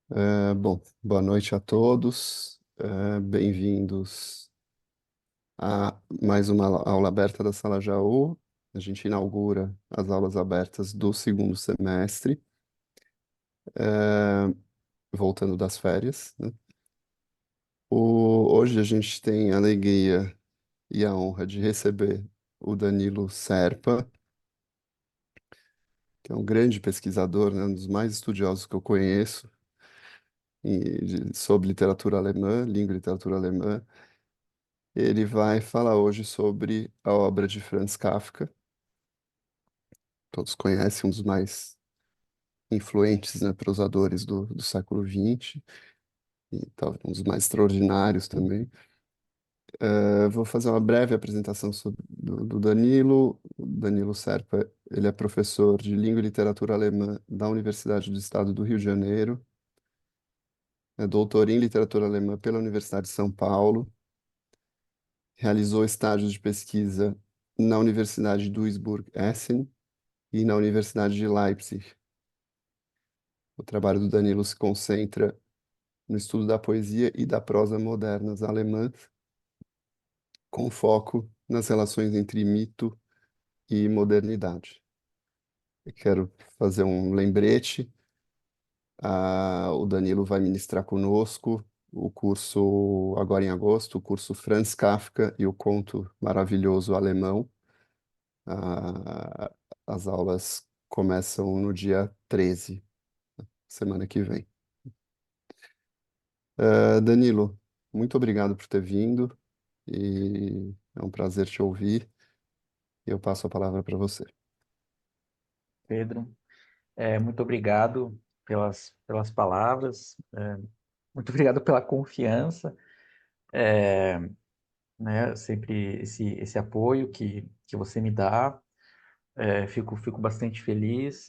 Bom, boa noite a todos. Bem-vindos a mais uma aula aberta da Sala Jaú. A gente inaugura as aulas abertas do segundo semestre, eh, voltando das férias, né? Hoje a gente tem a alegria e a honra de receber o Danilo Serpa, que é um grande pesquisador, né, um dos mais estudiosos que eu conheço sobre literatura alemã, língua e literatura alemã. Ele vai falar hoje sobre a obra de Franz Kafka. Todos conhecem, um dos mais influentes, né, prosadores do século XX, e um dos mais extraordinários também. Vou fazer uma breve apresentação do Danilo. O Danilo Serpa, ele é professor de Língua e Literatura Alemã da Universidade do Estado do Rio de Janeiro, é doutor em Literatura Alemã pela Universidade de São Paulo, realizou estágios de pesquisa na Universidade de Duisburg-Essen e na Universidade de Leipzig. O trabalho do Danilo se concentra no estudo da poesia e da prosa modernas alemãs, com foco nas relações entre mito e modernidade. Eu quero fazer um lembrete. O Danilo vai ministrar conosco o curso, agora em agosto, o curso Franz Kafka e o Conto Maravilhoso Alemão. Ah, as aulas começam no dia 13, semana que vem. Danilo, muito obrigado por ter vindo e é um prazer te ouvir. E eu passo a palavra para você. Pedro, muito obrigado pelas palavras, muito obrigado pela confiança, né, sempre esse apoio que você me dá, fico bastante feliz,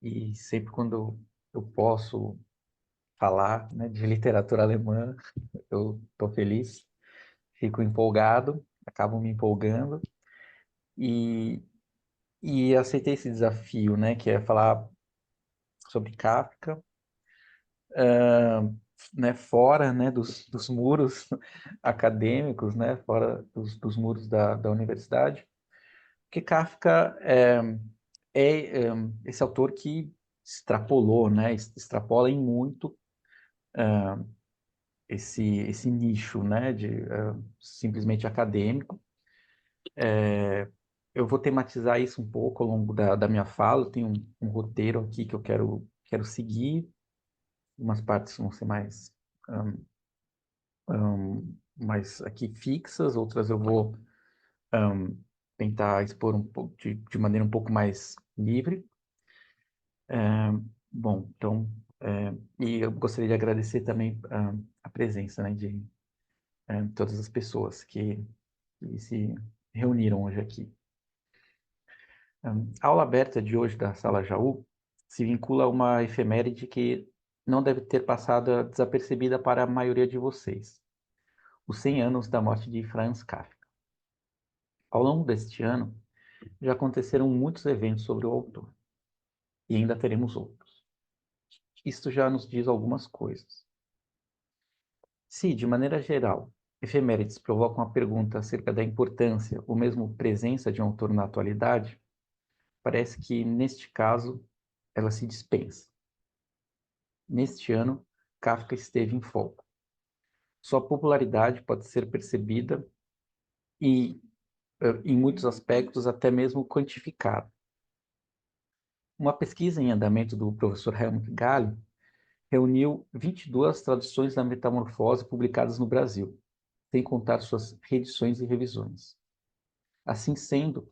e sempre quando eu posso falar, né, de literatura alemã, eu estou feliz, fico empolgado, acabo me empolgando, e, e aceitei esse desafio, né, que é falar sobre Kafka, né, fora, né, dos muros acadêmicos, né, fora dos muros da universidade, porque Kafka é esse autor que extrapolou, né, extrapola em muito esse nicho, né, de simplesmente acadêmico. Eu vou tematizar isso um pouco ao longo da minha fala, eu tenho um roteiro aqui que eu quero seguir, umas partes vão ser mais aqui fixas, outras eu vou tentar expor um pouco de maneira um pouco mais livre. Bom, então, e eu gostaria de agradecer também a presença, né, de todas as pessoas que se reuniram hoje aqui. A aula aberta de hoje da Sala Jaú se vincula a uma efeméride que não deve ter passado desapercebida para a maioria de vocês: os 100 anos da morte de Franz Kafka. Ao longo deste ano, já aconteceram muitos eventos sobre o autor, e ainda teremos outros. Isto já nos diz algumas coisas. Se, de maneira geral, efemérides provocam a pergunta acerca da importância ou mesmo presença de um autor na atualidade, parece que, neste caso, ela se dispensa. Neste ano, Kafka esteve em foco. Sua popularidade pode ser percebida e, em muitos aspectos, até mesmo quantificada. Uma pesquisa em andamento do professor Helmut Galli reuniu 22 traduções da Metamorfose publicadas no Brasil, sem contar suas reedições e revisões. Assim sendo,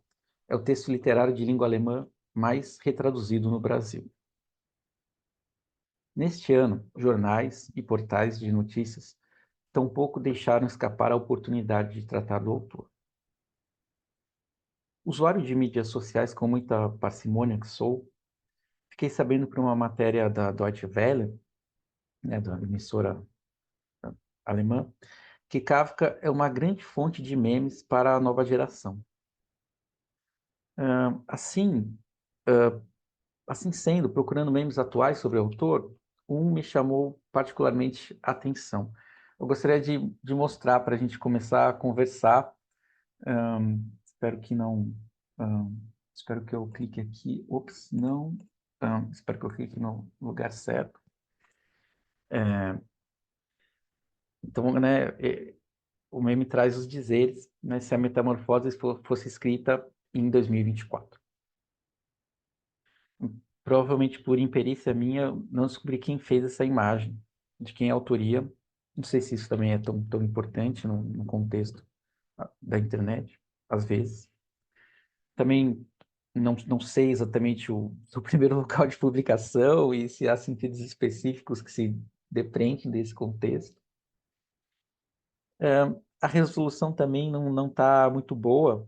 é o texto literário de língua alemã mais retraduzido no Brasil. Neste ano, jornais e portais de notícias tampouco deixaram escapar a oportunidade de tratar do autor. Usuário de mídias sociais com muita parcimônia que sou, fiquei sabendo por uma matéria da Deutsche Welle, né, da emissora alemã, que Kafka é uma grande fonte de memes para a nova geração. Assim, assim sendo, procurando memes atuais sobre o autor, um me chamou particularmente a atenção. Eu gostaria de mostrar para a gente começar a conversar. Espero que não. ahn, espero que eu clique aqui. Ops, não. Espero que eu clique no lugar certo. É, então, né, o meme traz os dizeres, né, se a metamorfose fosse escrita em 2024. Provavelmente por imperícia minha, eu não descobri quem fez essa imagem, de quem é a autoria. Não sei se isso também é tão importante no contexto da internet, às vezes. Também não sei exatamente o primeiro local de publicação e se há sentidos específicos que se depreendem desse contexto. A resolução também não está muito boa,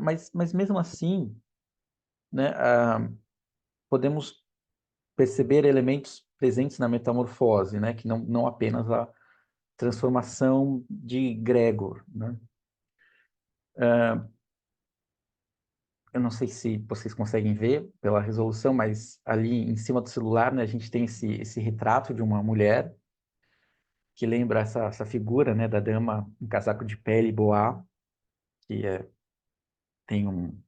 mas mesmo assim, né, podemos perceber elementos presentes na metamorfose, né, que não apenas a transformação de Gregor, né? Eu não sei se vocês conseguem ver pela resolução, mas ali em cima do celular, né, a gente tem esse retrato de uma mulher que lembra essa figura, né, da dama em casaco de pele boa, que tem um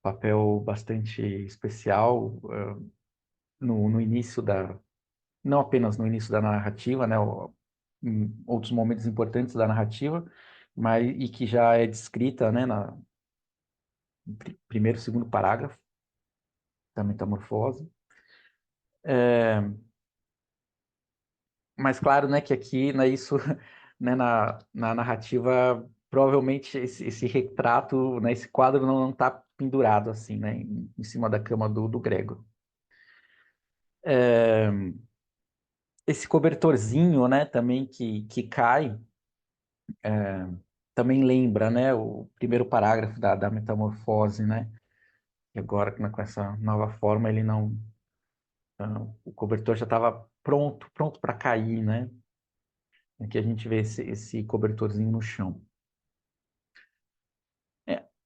papel bastante especial no início não apenas no início da narrativa, né, em outros momentos importantes da narrativa, mas e que já é descrita, né, no primeiro e segundo parágrafo da Metamorfose. Mas claro, né, que aqui, né, isso, né, na narrativa, provavelmente esse retrato, né, esse quadro não está pendurado assim, né, em cima da cama do Grego. Esse cobertorzinho, né, também que cai, também lembra, né, o primeiro parágrafo da Metamorfose, né, e agora né, com essa nova forma ele não, o cobertor já estava pronto para cair, né, aqui a gente vê esse cobertorzinho no chão.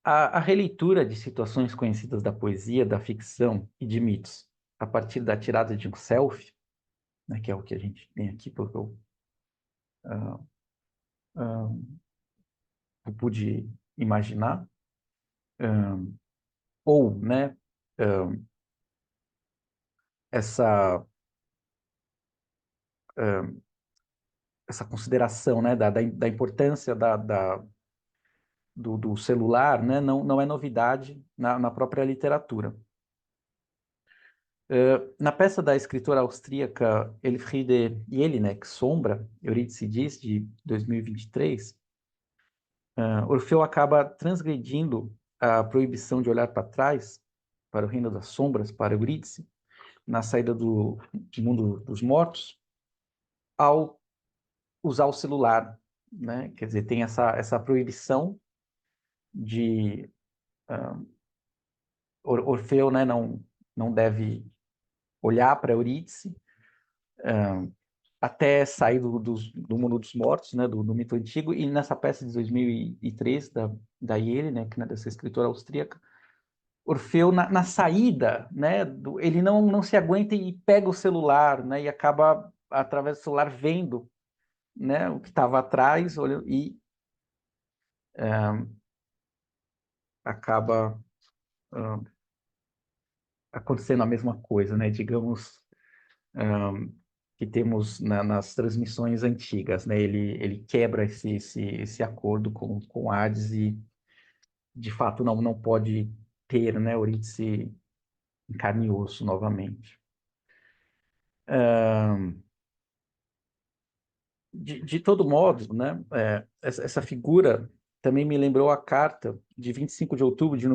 A releitura de situações conhecidas da poesia, da ficção e de mitos, a partir da tirada de um selfie, né, que é o que a gente tem aqui, porque ah, ah, eu pude imaginar, ah, ou, né, ah, essa, ah, essa consideração, né, da importância do celular, né, não é novidade na própria literatura. Na peça da escritora austríaca Elfriede Jelinek, Sombra, Eurídice diz, de 2023, Orfeu acaba transgredindo a proibição de olhar para trás, para o reino das sombras, para Eurídice, na saída do mundo dos mortos, ao usar o celular, né? Quer dizer, tem essa proibição de Orfeu, né, não deve olhar para Eurídice, até sair do mundo dos mortos, né, do mito antigo, e nessa peça de 2003 da Yele, né, que é dessa escritora austríaca, Orfeu na saída, né, ele não se aguenta e pega o celular, né, e acaba através do celular vendo, né, o que estava atrás, olha, e acaba acontecendo a mesma coisa, né, digamos que temos nas transmissões antigas, né? Ele quebra esse acordo com Hades e, de fato, não pode ter, né, Eurídice em carne e osso novamente. De todo modo, né, essa figura também me lembrou a carta de 25 de outubro de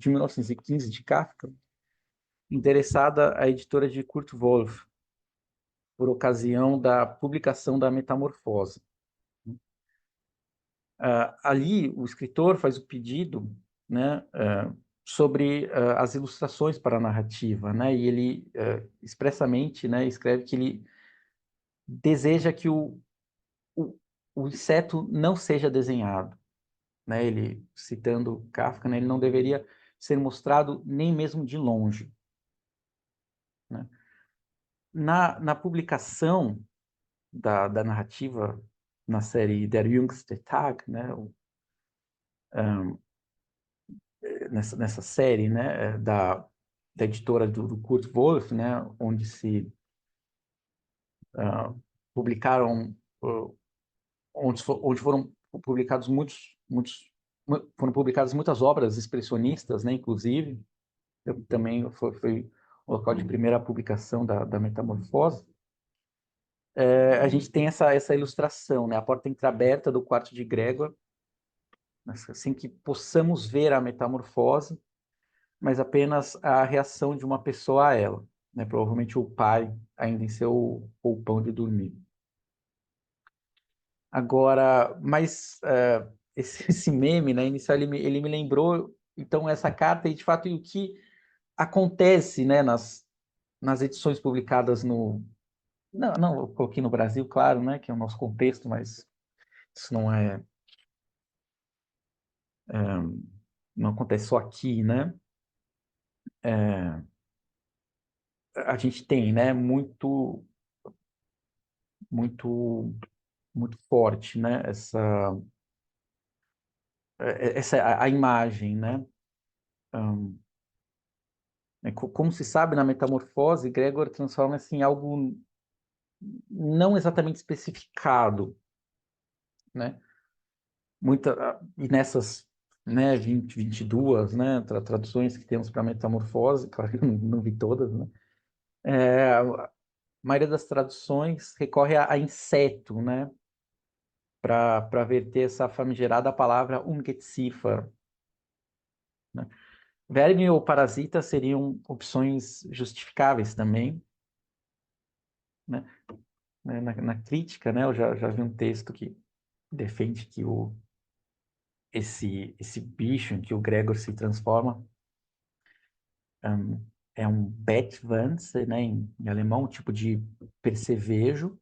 1915 de Kafka, endereçada à editora de Kurt Wolff, por ocasião da publicação da Metamorfose. Ali o escritor faz o pedido, né, sobre as ilustrações para a narrativa, né, e ele expressamente, né, escreve que ele deseja que o, o inseto não seja desenhado, né, ele citando Kafka, né, ele não deveria ser mostrado nem mesmo de longe, né? Na publicação da narrativa na série Der Jüngste Tag, né, nessa série, né, da editora do Kurt Wolff, né, onde se publicaram, onde foram publicados foram publicadas muitas obras expressionistas, né, inclusive, também foi o local de primeira publicação da Metamorfose. A gente tem essa ilustração, né, a porta entreaberta do quarto de Gregor, assim que possamos ver a metamorfose, mas apenas a reação de uma pessoa a ela, né, provavelmente o pai ainda em seu roupão de dormir. Agora, mas esse meme, né, inicial, ele me lembrou, então, essa carta e, de fato, o que acontece, né, nas edições publicadas no... Não, eu coloquei no Brasil, claro, né, que é o nosso contexto, mas isso não acontece só aqui, né? É, a gente tem, né, muito, muito forte, né, a imagem, né? Um, como se sabe, na metamorfose, Gregor transforma-se em algo não exatamente especificado, né? E nessas, né, 22, né, traduções que temos para metamorfose, claro que eu não vi todas, né? A maioria das traduções recorre a inseto, né? Para verter essa famigerada palavra Ungeziefer, né? Verme ou parasita seriam opções justificáveis também, né? Na crítica, né, eu já vi um texto que defende que esse bicho em que o Gregor se transforma é um Bettwanze, né, em alemão, um tipo de percevejo,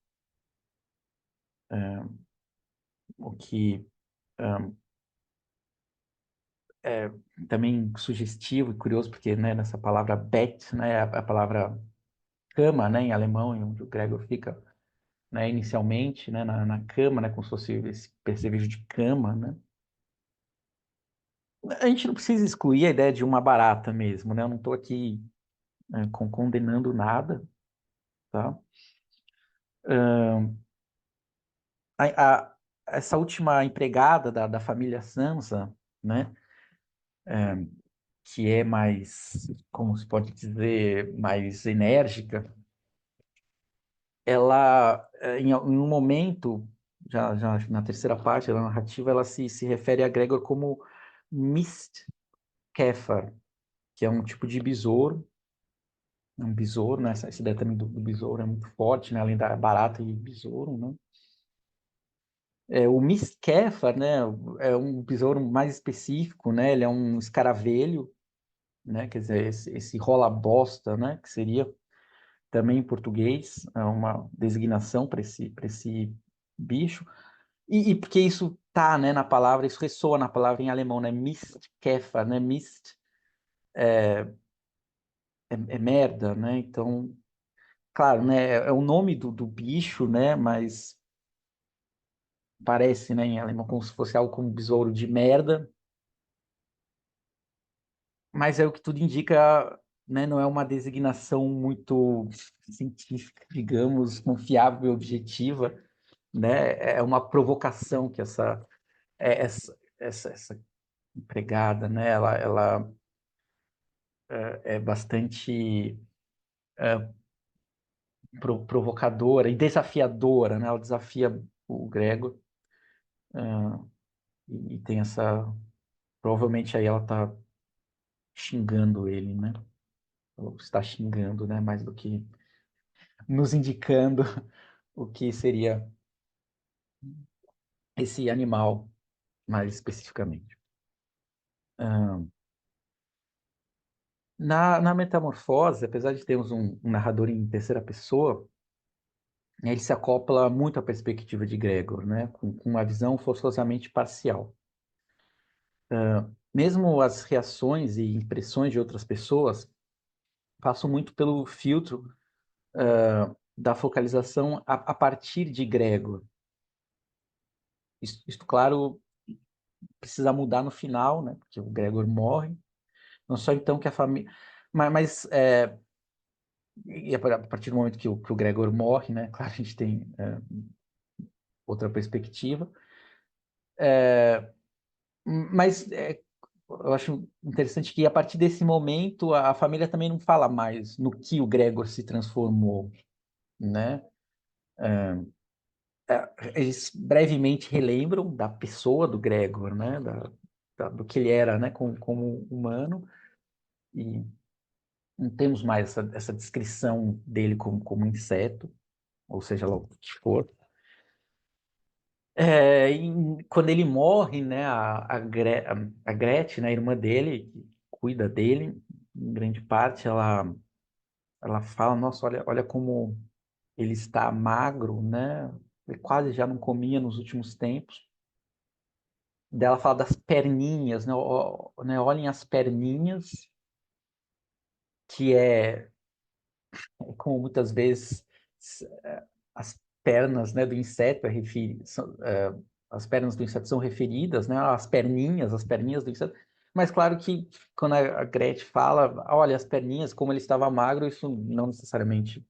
o que é também sugestivo e curioso, porque, né, nessa palavra Bett, né, a palavra cama, né, em alemão, onde o Gregor fica, né, inicialmente, né, na cama, né, como se fosse esse percevejo de cama, né. A gente não precisa excluir a ideia de uma barata mesmo, né, eu não estou aqui condenando nada, tá? A, a, essa última empregada da família Sansa, né, que é mais, como se pode dizer, mais enérgica, ela, em um momento, já na terceira parte da narrativa, ela se refere a Gregor como Mistkäfer, que é um tipo de besouro, um besouro, né? Essa ideia também do besouro é muito forte, né? Além da barata e besouro, né? O Mistkäfer, né? É um besouro mais específico, né? Ele é um escaravelho, né? Quer dizer, esse rola-bosta, né? Que seria também em português, é uma designação para esse bicho. E porque isso tá, né, na palavra, isso ressoa na palavra em alemão, né? Mistkäfer, né? Mist é merda, né? Então, claro, né? É o nome do bicho, né? Mas parece, né, em alemão, como se fosse algo como besouro de merda. Mas é o que tudo indica, né? Não é uma designação muito científica, digamos, confiável e objetiva, né? É uma provocação que essa empregada, né? Ela é bastante provocadora e desafiadora, né? Ela desafia o Gregor e tem essa... Provavelmente aí ela está xingando ele, né? Ou está xingando, né? Mais do que nos indicando o que seria esse animal, mais especificamente. Na Metamorfose, apesar de termos um narrador em terceira pessoa, né, ele se acopla muito à perspectiva de Gregor, né? Com uma visão forçosamente parcial. Mesmo as reações e impressões de outras pessoas passo muito pelo filtro da focalização a partir de Gregor. Isso, claro, precisa mudar no final, né? Porque o Gregor morre. Não só então que a família... e a partir do momento que o Gregor morre, né? Claro, a gente tem outra perspectiva. Mas eu acho interessante que a partir desse momento a família também não fala mais no que o Gregor se transformou, né? Eles brevemente relembram da pessoa do Gregor, né? Do que ele era, né? Como humano, e não temos mais essa descrição dele como inseto, ou seja lá o que for. Quando ele morre, né, a Gretchen, né, a irmã dele, que cuida dele, em grande parte, ela fala, nossa, olha como ele está magro, né? Ele quase já não comia nos últimos tempos. Daí ela fala das perninhas, né? Né, olhem as perninhas, que como muitas vezes as pernas, né, do inseto as pernas do inseto são referidas, né, as perninhas do inseto. Mas claro que quando a Gretchen fala, olha as perninhas, como ele estava magro, isso não necessariamente,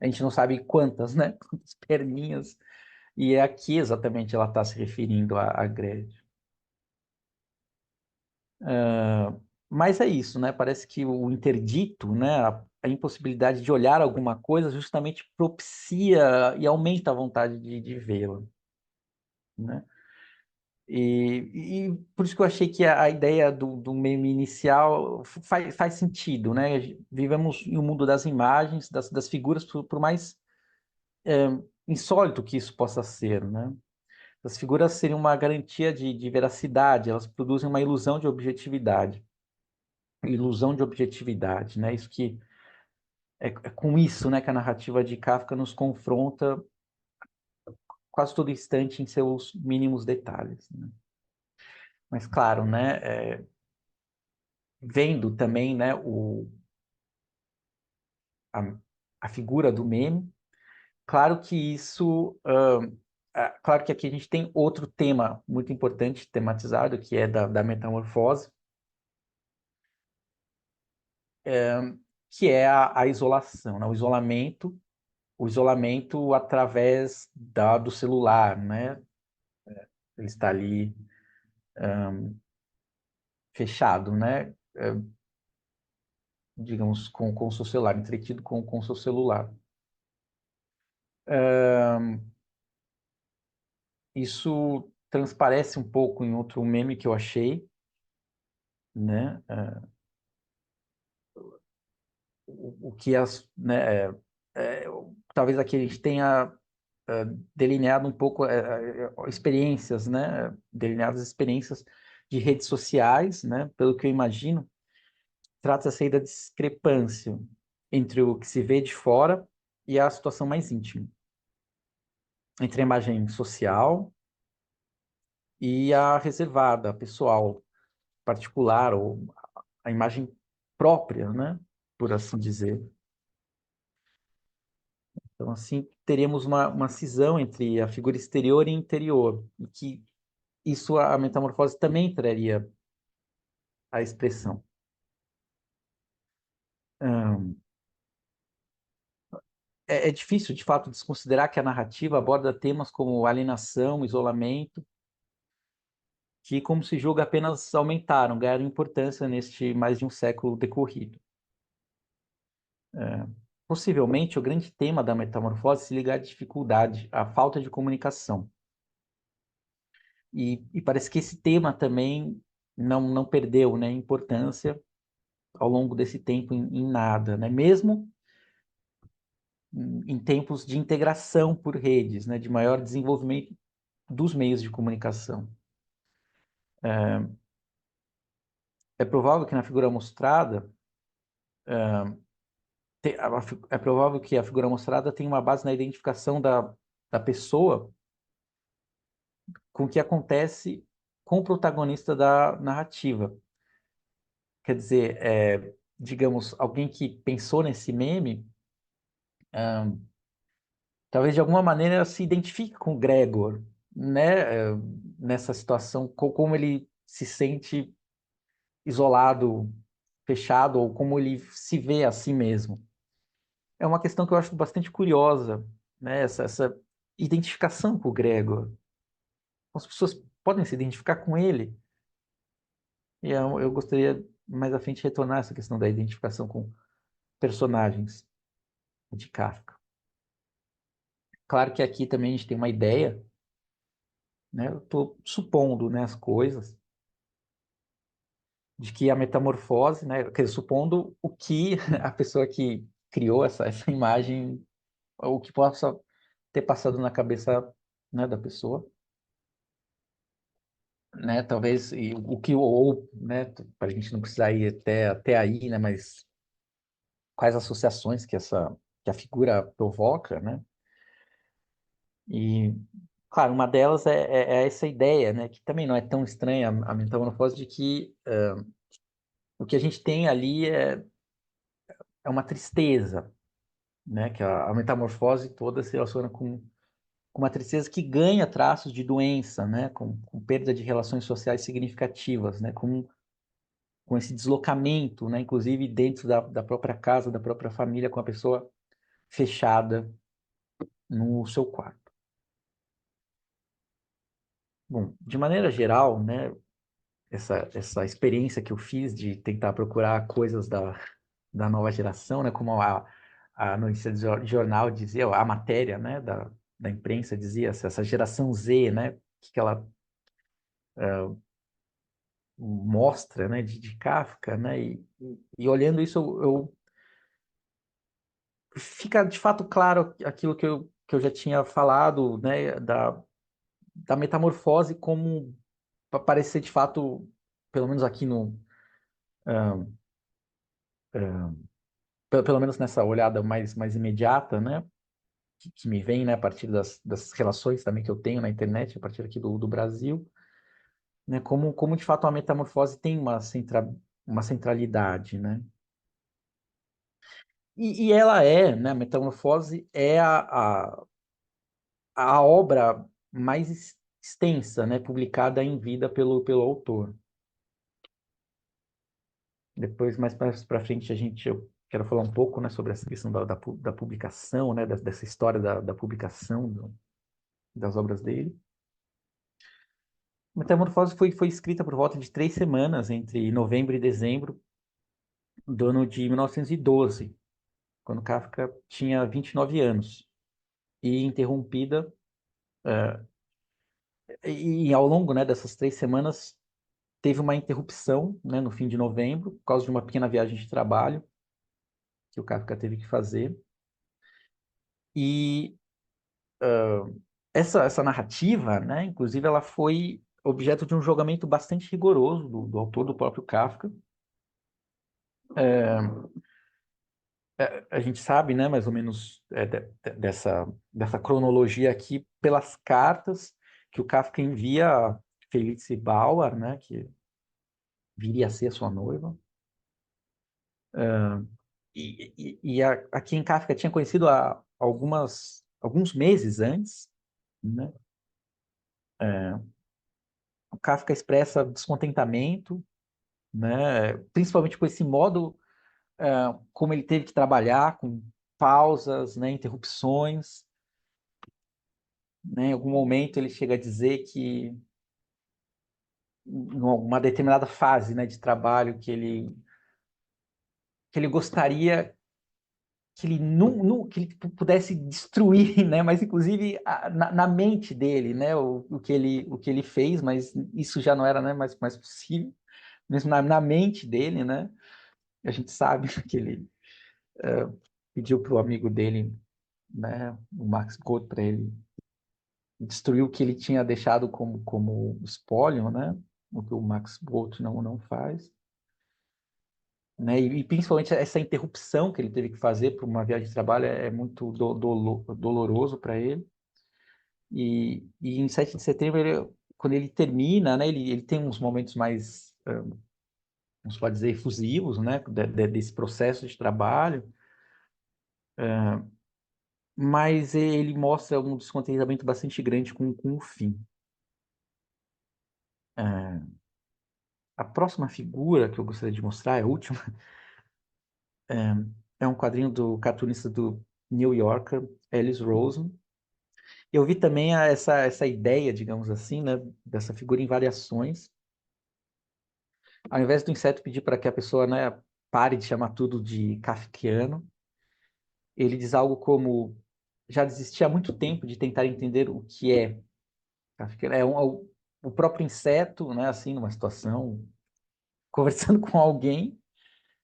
a gente não sabe quantas, né, quantas perninhas. E é aqui exatamente ela está se referindo a Gretchen. Mas é isso, né? Parece que o interdito, né, a impossibilidade de olhar alguma coisa justamente propicia e aumenta a vontade de vê-la, né? E por isso que eu achei que a ideia do meme inicial faz sentido, né? Vivemos em um mundo das imagens, das figuras, por mais insólito que isso possa ser, né? As figuras seriam uma garantia de veracidade, elas produzem uma ilusão de objetividade. Ilusão de objetividade, né? Isso que é com isso, né, que a narrativa de Kafka nos confronta quase todo instante em seus mínimos detalhes, né? Mas claro, né, vendo também, né, a, a figura do meme, claro que isso, claro que aqui a gente tem outro tema muito importante tematizado, que é da metamorfose, que é a isolação, né? O isolamento através do celular, né? Ele está ali fechado, né? Digamos, com o seu celular, entretido com o seu celular. Isso transparece um pouco em outro meme que eu achei, né? O que né? Talvez aqui a gente tenha delineado um pouco experiências, né? Delineadas experiências de redes sociais, né? Pelo que eu imagino, trata-se aí da discrepância entre o que se vê de fora e a situação mais íntima, entre a imagem social e a reservada, a pessoal, particular, ou a imagem própria, né? Por assim dizer. Então, assim, teríamos uma cisão entre a figura exterior e interior, e que isso a metamorfose também traria à expressão. Hum, é difícil, de fato, desconsiderar que a narrativa aborda temas como alienação, isolamento, que, como se julga, apenas aumentaram, ganharam importância neste mais de um século decorrido. Possivelmente, o grande tema da metamorfose se liga à dificuldade, à falta de comunicação. E parece que esse tema também não perdeu, né, importância ao longo desse tempo em nada, né? Mesmo em tempos de integração por redes, né, de maior desenvolvimento dos meios de comunicação. É provável que na figura mostrada é provável que a figura mostrada tenha uma base na identificação da pessoa com o que acontece com o protagonista da narrativa. Quer dizer, digamos, alguém que pensou nesse meme, talvez de alguma maneira se identifique com o Gregor, né? Nessa situação, como ele se sente isolado, fechado, ou como ele se vê a si mesmo. É uma questão que eu acho bastante curiosa, né? Essa identificação com o Gregor. As pessoas podem se identificar com ele. E eu gostaria mais à frente de retornar essa questão da identificação com personagens de Kafka. Claro que aqui também a gente tem uma ideia, né? Eu estou supondo, né, as coisas, de que a metamorfose, né? Quer dizer, supondo o que a pessoa que criou essa imagem, o que possa ter passado na cabeça, né, da pessoa, né? Talvez o que ou, né? Para a gente não precisar ir até aí, né? Mas quais associações que a figura provoca, né? E claro, uma delas é essa ideia, né? Que também não é tão estranha a metamorfose de que o que a gente tem ali é uma tristeza, né? Que a metamorfose toda se relaciona com uma tristeza que ganha traços de doença, né? Com perda de relações sociais significativas, né? Com esse deslocamento, né? Inclusive dentro da própria casa, da própria família, com a pessoa fechada no seu quarto. Bom, de maneira geral, né? Essa experiência que eu fiz de tentar procurar coisas da nova geração, né? Como a notícia de jornal dizia, a matéria, né? Da imprensa dizia, essa geração Z, né? Que ela mostra, né? De Kafka, né? E olhando isso, fica de fato claro aquilo que eu já tinha falado, né? Da metamorfose como parecer de fato, pelo menos aqui no pelo menos nessa olhada mais imediata, né, que me vem, né, a partir das relações também que eu tenho na internet, a partir aqui do Brasil, né, como de fato a metamorfose tem uma centralidade, né? E ela né, a metamorfose é a obra mais extensa, né, publicada em vida pelo autor. Depois, mais para frente, eu quero falar um pouco, né, sobre essa questão da publicação, né, dessa história da publicação das obras dele. Metamorfose foi escrita por volta de 3 semanas, entre novembro e dezembro do ano de 1912, quando Kafka tinha 29 anos, e interrompida, e ao longo, né, dessas 3 semanas, teve uma interrupção, né, no fim de novembro, por causa de uma pequena viagem de trabalho que o Kafka teve que fazer, e essa narrativa, né, inclusive, ela foi objeto de um julgamento bastante rigoroso do autor, do próprio Kafka. A gente sabe, né, mais ou menos dessa cronologia aqui pelas cartas que o Kafka envia a Felice Bauer, né, que viria a ser sua noiva, a quem Kafka tinha conhecido há alguns meses antes, né. O Kafka expressa descontentamento, né, principalmente com esse modo como ele teve que trabalhar, com pausas, né, interrupções, né. Em algum momento ele chega a dizer que em uma determinada fase, né, de trabalho que ele gostaria que ele que ele pudesse destruir, né, mas inclusive na mente dele, né, o que ele fez, mas isso já não era, né, mais possível, mesmo na mente dele, né. A gente sabe que ele pediu para o amigo dele, né, o Max Brod, para ele destruir o que ele tinha deixado como espólio, né, o que o Max Brod não faz. Né? E principalmente essa interrupção que ele teve que fazer para uma viagem de trabalho é muito doloroso para ele. E em 7 de setembro, quando ele termina, né, ele tem uns momentos mais não se pode dizer efusivos, né, desse processo de trabalho, mas ele mostra um descontentamento bastante grande com o fim. É, a próxima figura que eu gostaria de mostrar, a última, é um quadrinho do cartunista do New Yorker, Alice Rosen. Eu vi também essa ideia, digamos assim, né, dessa figura em variações. Ao invés do inseto pedir para que a pessoa, né, pare de chamar tudo de kafkiano, ele diz algo como: já desisti há muito tempo de tentar entender o que é kafkiano. O próprio inseto, né, assim, numa situação, conversando com alguém,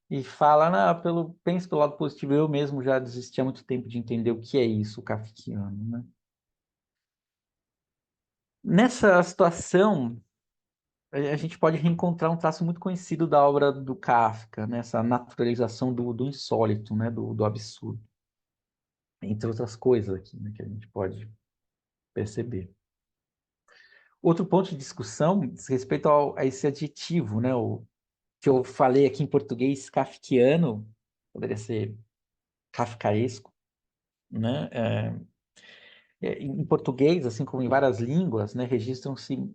e fala, não, penso pelo lado positivo, eu mesmo já desisti há muito tempo de entender o que é isso, o kafkiano, né? Nessa situação, a gente pode reencontrar um traço muito conhecido da obra do Kafka, né? Essa naturalização do insólito, né? Do absurdo, entre outras coisas aqui, né? Que a gente pode perceber. Outro ponto de discussão diz respeito a esse adjetivo, né? O que eu falei aqui em português, kafkiano, poderia ser kafkaesco, né? Em português, assim como em várias línguas, né? Registram-se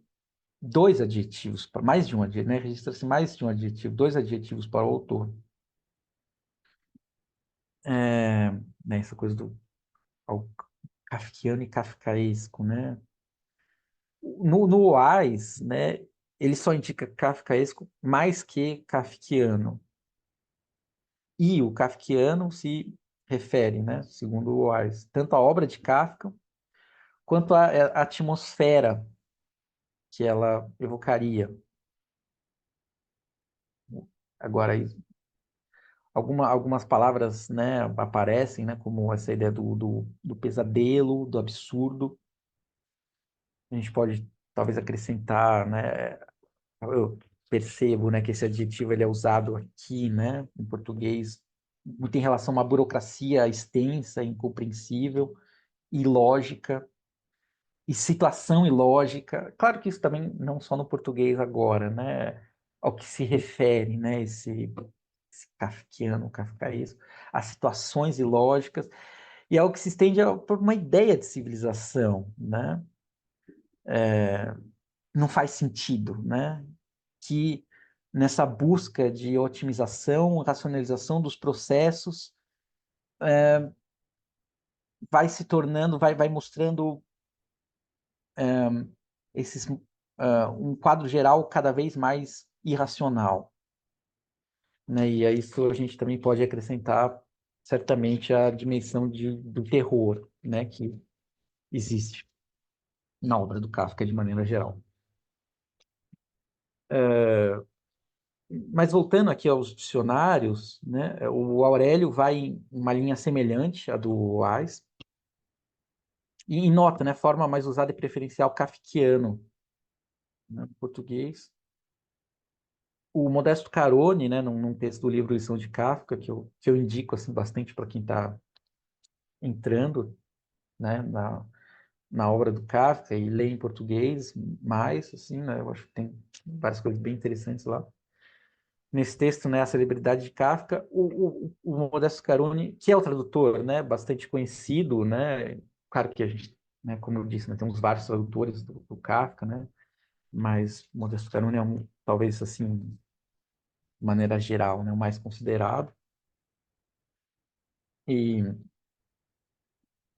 dois adjetivos, mais de um adjetivo, né? Registra-se mais de um adjetivo, dois adjetivos para o autor. Né, essa coisa do kafkiano e kafkaesco, né? No Wise, né, ele só indica kafkaesco mais que kafkiano. E o kafkiano se refere, né, segundo o Wise, tanto à obra de Kafka quanto à atmosfera que ela evocaria. Agora, algumas palavras, né, aparecem, né, como essa ideia do pesadelo, do absurdo. A gente pode talvez acrescentar, né, eu percebo, né, que esse adjetivo ele é usado aqui, né, em português, muito em relação a uma burocracia extensa, incompreensível, ilógica, e situação ilógica. Claro que isso também não só no português agora, né, ao que se refere, né, esse kafkiano, kafkaísmo, as situações ilógicas, e é algo que se estende por uma ideia de civilização, né? Não faz sentido, né? Que nessa busca de otimização, racionalização dos processos, vai se tornando, vai mostrando esses, um quadro geral cada vez mais irracional, né? E a isso a gente também pode acrescentar certamente a dimensão do terror, né? Que existe na obra do Kafka de maneira geral. Mas voltando aqui aos dicionários, né, o Aurélio vai em uma linha semelhante à do Wise, e nota, né, forma mais usada e preferencial kafkiano, né, em português. O Modesto Carone, né, num texto do livro Lição de Kafka, que eu indico assim, bastante para quem está entrando, né, na obra do Kafka e lê em português mais, assim, né, eu acho que tem várias coisas bem interessantes lá. Nesse texto, né, a celebridade de Kafka, o Modesto Carone, que é o tradutor, né, bastante conhecido, né, claro que a gente, né, como eu disse, né, temos vários tradutores do Kafka, né, mas o Modesto Carone é talvez assim, de maneira geral, né, o mais considerado, e,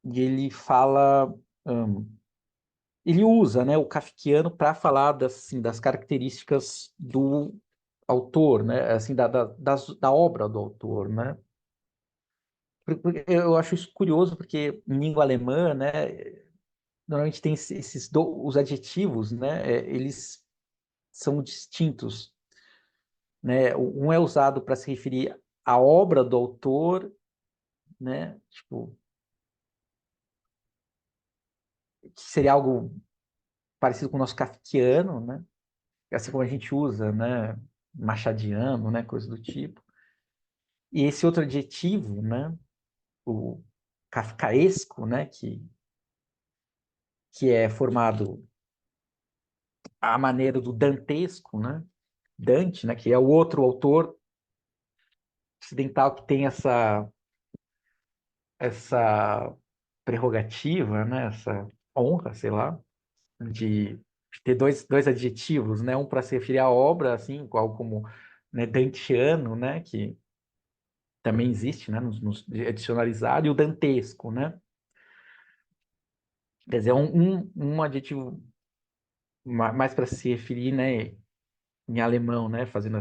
e ele fala, ele usa, né, o kafkiano para falar das características do autor, né, assim, da obra do autor, né. Eu acho isso curioso porque em língua alemã, né, normalmente tem os adjetivos, né, eles são distintos, né? Um é usado para se referir à obra do autor, né, tipo, que seria algo parecido com o nosso kafkiano, né? Assim como a gente usa, né, machadiano, né, coisa do tipo. E esse outro adjetivo, né, o kafkaesco, né, que é formado à maneira do dantesco, né? Dante, né, que é o outro autor ocidental que tem essa prerrogativa, né, essa honra, sei lá, de ter dois adjetivos, né, um para se referir à obra, assim, qual como, né, dantiano, né, que também existe, né, nos dicionarizado, e o dantesco, né? Quer dizer, um adjetivo mais para se referir, né, em alemão, né, fazendo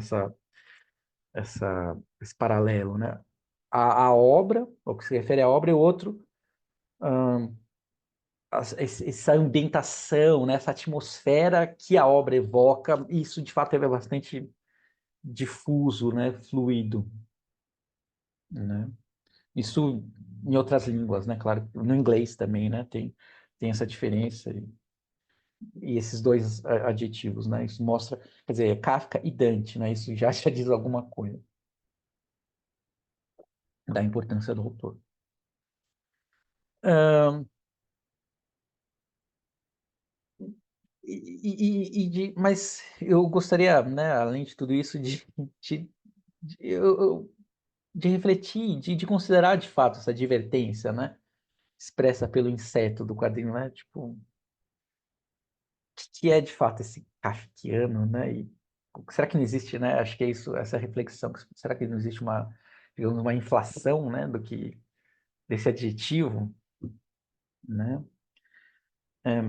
esse paralelo, né? A obra, o que se refere à obra, e o outro, essa ambientação, né, essa atmosfera que a obra evoca, isso de fato é bastante difuso, né, fluido, né? Isso em outras línguas, né? Claro, no inglês também, né? Tem essa diferença e esses dois adjetivos, né? Isso mostra, quer dizer, Kafka e Dante, né? Isso já diz alguma coisa da importância do autor. Ahn, mas eu gostaria, né, além de tudo isso, de, de refletir, de considerar de fato essa advertência, né? Expressa pelo inseto do quadrinho, né? Tipo, o que é de fato esse kafkiano, né? E será que não existe, né? Acho que é isso, essa reflexão. Será que não existe uma, digamos, uma inflação, né? Desse adjetivo, né? É,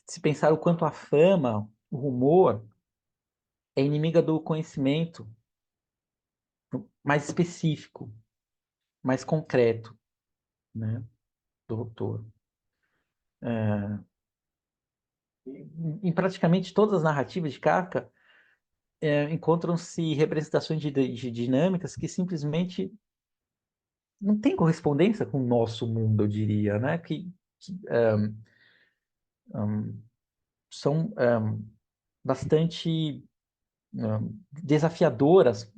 se pensar o quanto a fama, o rumor, é inimiga do conhecimento mais específico, mais concreto, né? Do autor. É, em praticamente todas as narrativas de Kafka, encontram-se representações de dinâmicas que simplesmente não têm correspondência com o nosso mundo, eu diria, né? Que são bastante desafiadoras.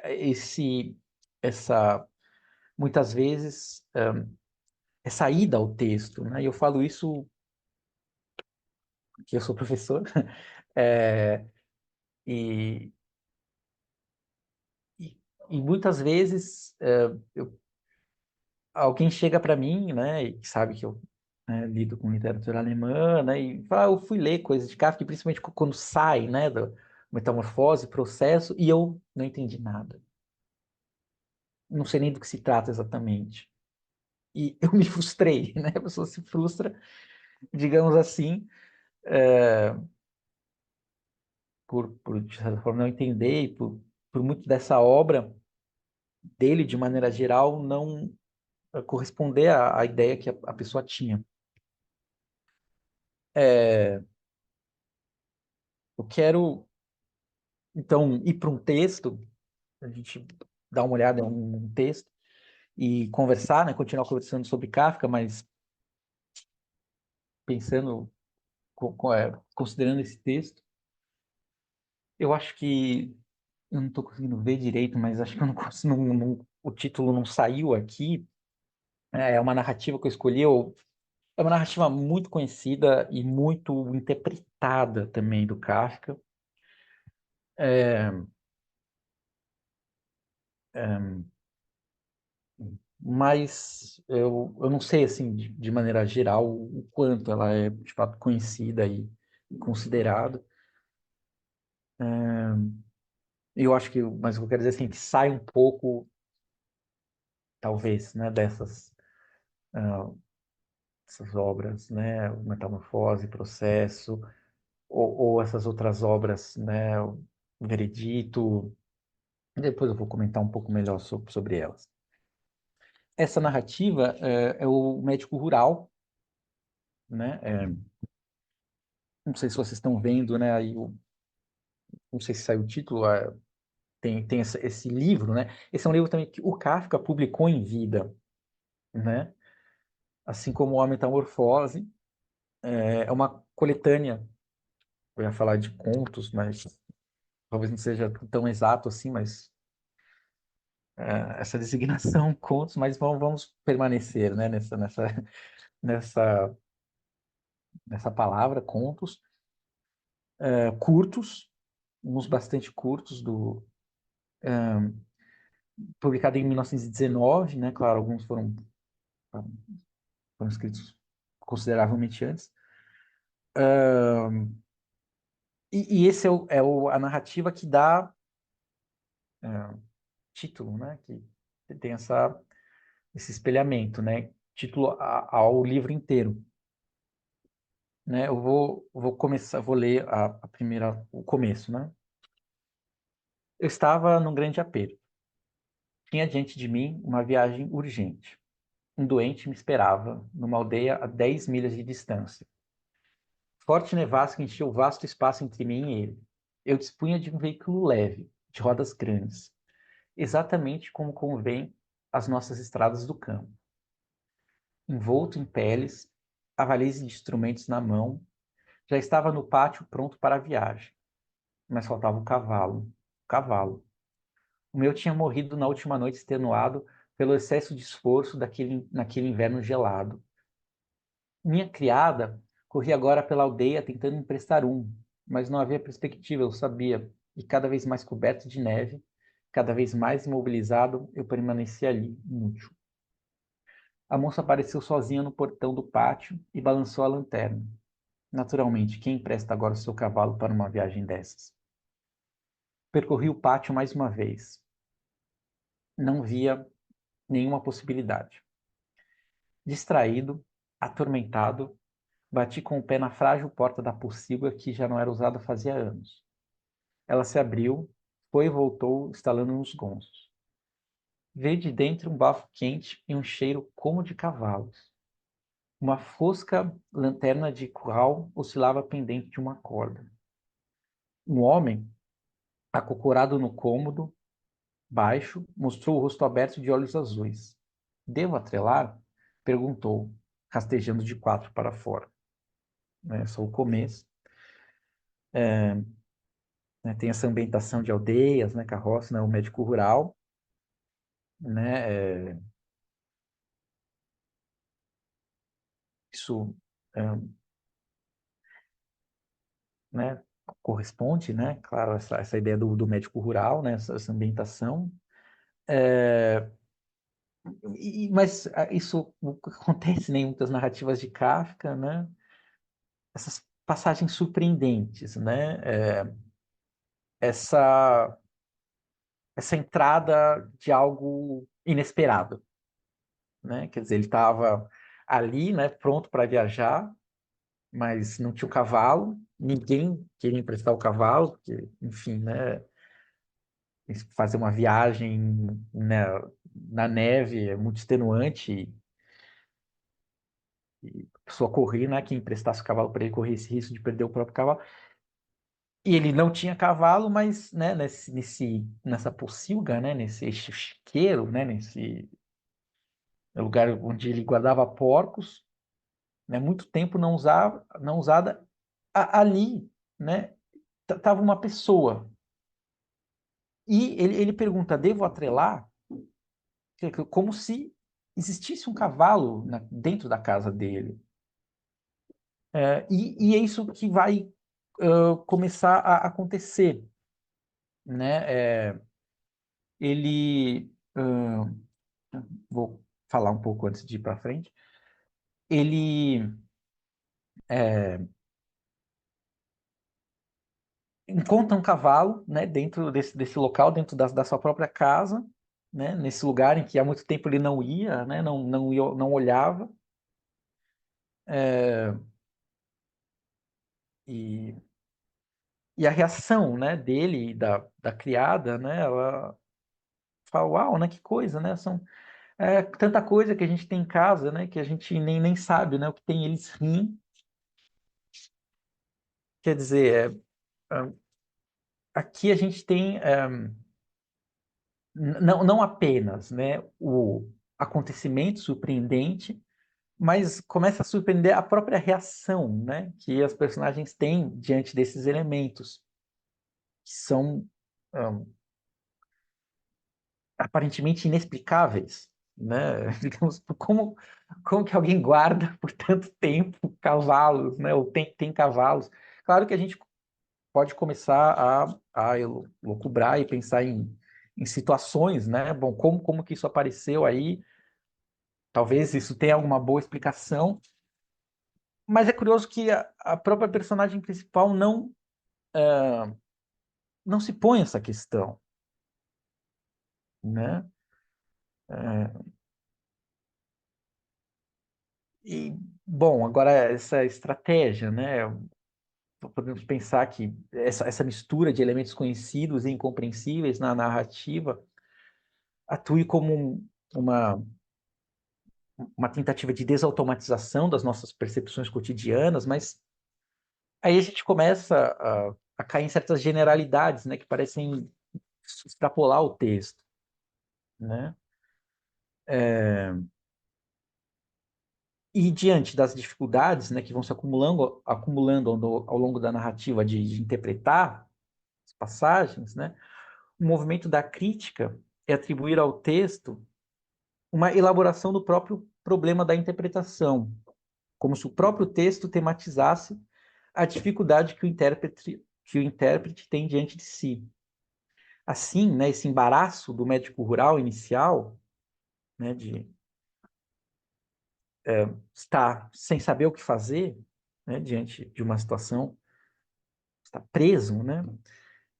Esse, essa, muitas vezes, essa ida ao texto, né? E eu falo isso porque eu sou professor, é, e, e, e muitas vezes alguém chega para mim, né, e sabe que eu, né, lido com literatura alemã, né, e fala, eu fui ler coisas de Kafka, principalmente quando sai, né, da metamorfose, processo, e eu não entendi nada. Não sei nem do que se trata exatamente. E eu me frustrei, né? A pessoa se frustra, digamos assim, é, de certa forma, não entender, e por muito dessa obra dele, de maneira geral, não corresponder à ideia que a pessoa tinha. É, eu quero, então, ir para um texto, a gente dar uma olhada em um texto e conversar, né? Continuar conversando sobre Kafka, mas pensando, considerando esse texto, eu acho que eu não estou conseguindo ver direito, mas acho que eu não consigo, o título não saiu aqui. É uma narrativa que eu escolhi, é uma narrativa muito conhecida e muito interpretada também do Kafka. É, é, mas eu não sei, assim, de maneira geral, o quanto ela é, de fato, conhecida e considerada. Eu acho que, mas o que eu quero dizer, assim, que sai um pouco, talvez, né, ah, dessas obras, né, Metamorfose, Processo, ou essas outras obras, né, o Veredito. Depois eu vou comentar um pouco melhor sobre elas. Essa narrativa é o médico rural, né? Não sei se vocês estão vendo, né? Aí, não sei se saiu o título, tem esse livro, né? Esse é um livro também que o Kafka publicou em vida, né? Assim como a Metamorfose, é uma coletânea. Eu ia falar de contos, mas talvez não seja tão exato assim, mas essa designação contos, mas vamos permanecer, né? Nessa, nessa palavra, contos, curtos, uns bastante curtos, publicado em 1919, né? Claro, alguns foram escritos consideravelmente antes. E esse a narrativa que dá título, né? Que tem esse espelhamento, né? Título ao livro inteiro, né? Eu vou começar, vou ler o começo, né? Eu estava num grande aperto. Tinha diante de mim uma viagem urgente. Um doente me esperava numa aldeia a 10 milhas de distância. Forte nevasca enchia o vasto espaço entre mim e ele. Eu dispunha de um veículo leve, de rodas grandes, exatamente como convém às nossas estradas do campo. Envolto em peles, a valise de instrumentos na mão, já estava no pátio pronto para a viagem. Mas faltava o cavalo. O cavalo. O meu tinha morrido na última noite extenuado pelo excesso de esforço naquele inverno gelado. Minha criada corria agora pela aldeia tentando emprestar um, mas não havia perspectiva, eu sabia, e cada vez mais coberto de neve, cada vez mais imobilizado, eu permanecia ali, inútil. A moça apareceu sozinha no portão do pátio e balançou a lanterna. Naturalmente, quem empresta agora o seu cavalo para uma viagem dessas? Percorri o pátio mais uma vez. Não via nenhuma possibilidade. Distraído, atormentado, bati com o pé na frágil porta da pocilga que já não era usada fazia anos. Ela se abriu, foi e voltou, estalando nos gonços. Veio de dentro um bafo quente e um cheiro como de cavalos. Uma fosca lanterna de curral oscilava pendente de uma corda. Um homem, acocorado no cômodo, baixo, mostrou o rosto aberto de olhos azuis. Devo atrelar? Perguntou, rastejando de quatro para fora. É só o começo. Né, tem essa ambientação de aldeias, né, carroça, né, o médico rural, né, isso, é, né, corresponde, né, claro, essa ideia do médico rural, né, essa ambientação. Mas isso acontece, né, em muitas narrativas de Kafka, né, essas passagens surpreendentes, né, essa, essa entrada de algo inesperado, né, quer dizer, ele estava ali, né, pronto para viajar, mas não tinha o cavalo, ninguém queria emprestar o cavalo, porque, enfim, né, fazer uma viagem, né, na neve é muito extenuante, e a pessoa correr, né, quem emprestasse o cavalo para ele correr esse risco de perder o próprio cavalo. E ele não tinha cavalo, mas, né, nessa pocilga, né, nesse chiqueiro, né, nesse lugar onde ele guardava porcos, né, muito tempo não usada, ali, né, tava uma pessoa. E ele pergunta: devo atrelar? Como se existisse um cavalo dentro da casa dele. E é isso que vai começar a acontecer, né? Ele, vou falar um pouco antes de ir para frente. Ele é, encontra um cavalo, né? Dentro desse local, dentro da sua própria casa, né? Nesse lugar em que há muito tempo ele não ia, né? Não olhava. É, e E a reação, né, dele e da criada, né, ela fala, uau, né, que coisa, né, são tanta coisa que a gente tem em casa, né, que a gente nem sabe, né, o que tem, eles riem, quer dizer, aqui a gente tem, não apenas, né, o acontecimento surpreendente, mas começa a surpreender a própria reação, né, que as personagens têm diante desses elementos, que são aparentemente inexplicáveis, né? Digamos, como que alguém guarda por tanto tempo cavalos, né? Ou tem cavalos. Claro que a gente pode começar a lucubrar e pensar em situações, né? Bom, como que isso apareceu aí? Talvez isso tenha alguma boa explicação, mas é curioso que a própria personagem principal não se põe essa questão, né? É, e, bom, agora essa estratégia, né? Podemos pensar que essa mistura de elementos conhecidos e incompreensíveis na narrativa atue como uma tentativa de desautomatização das nossas percepções cotidianas, mas aí a gente começa a cair em certas generalidades, né, que parecem extrapolar o texto, né? E diante das dificuldades, né, que vão se acumulando ao longo da narrativa de interpretar as passagens, né, o movimento da crítica é atribuir ao texto uma elaboração do próprio problema da interpretação, como se o próprio texto tematizasse a dificuldade que o intérprete tem diante de si. Assim, né, esse embaraço do médico rural inicial, né, de estar sem saber o que fazer, né, diante de uma situação, está preso, né?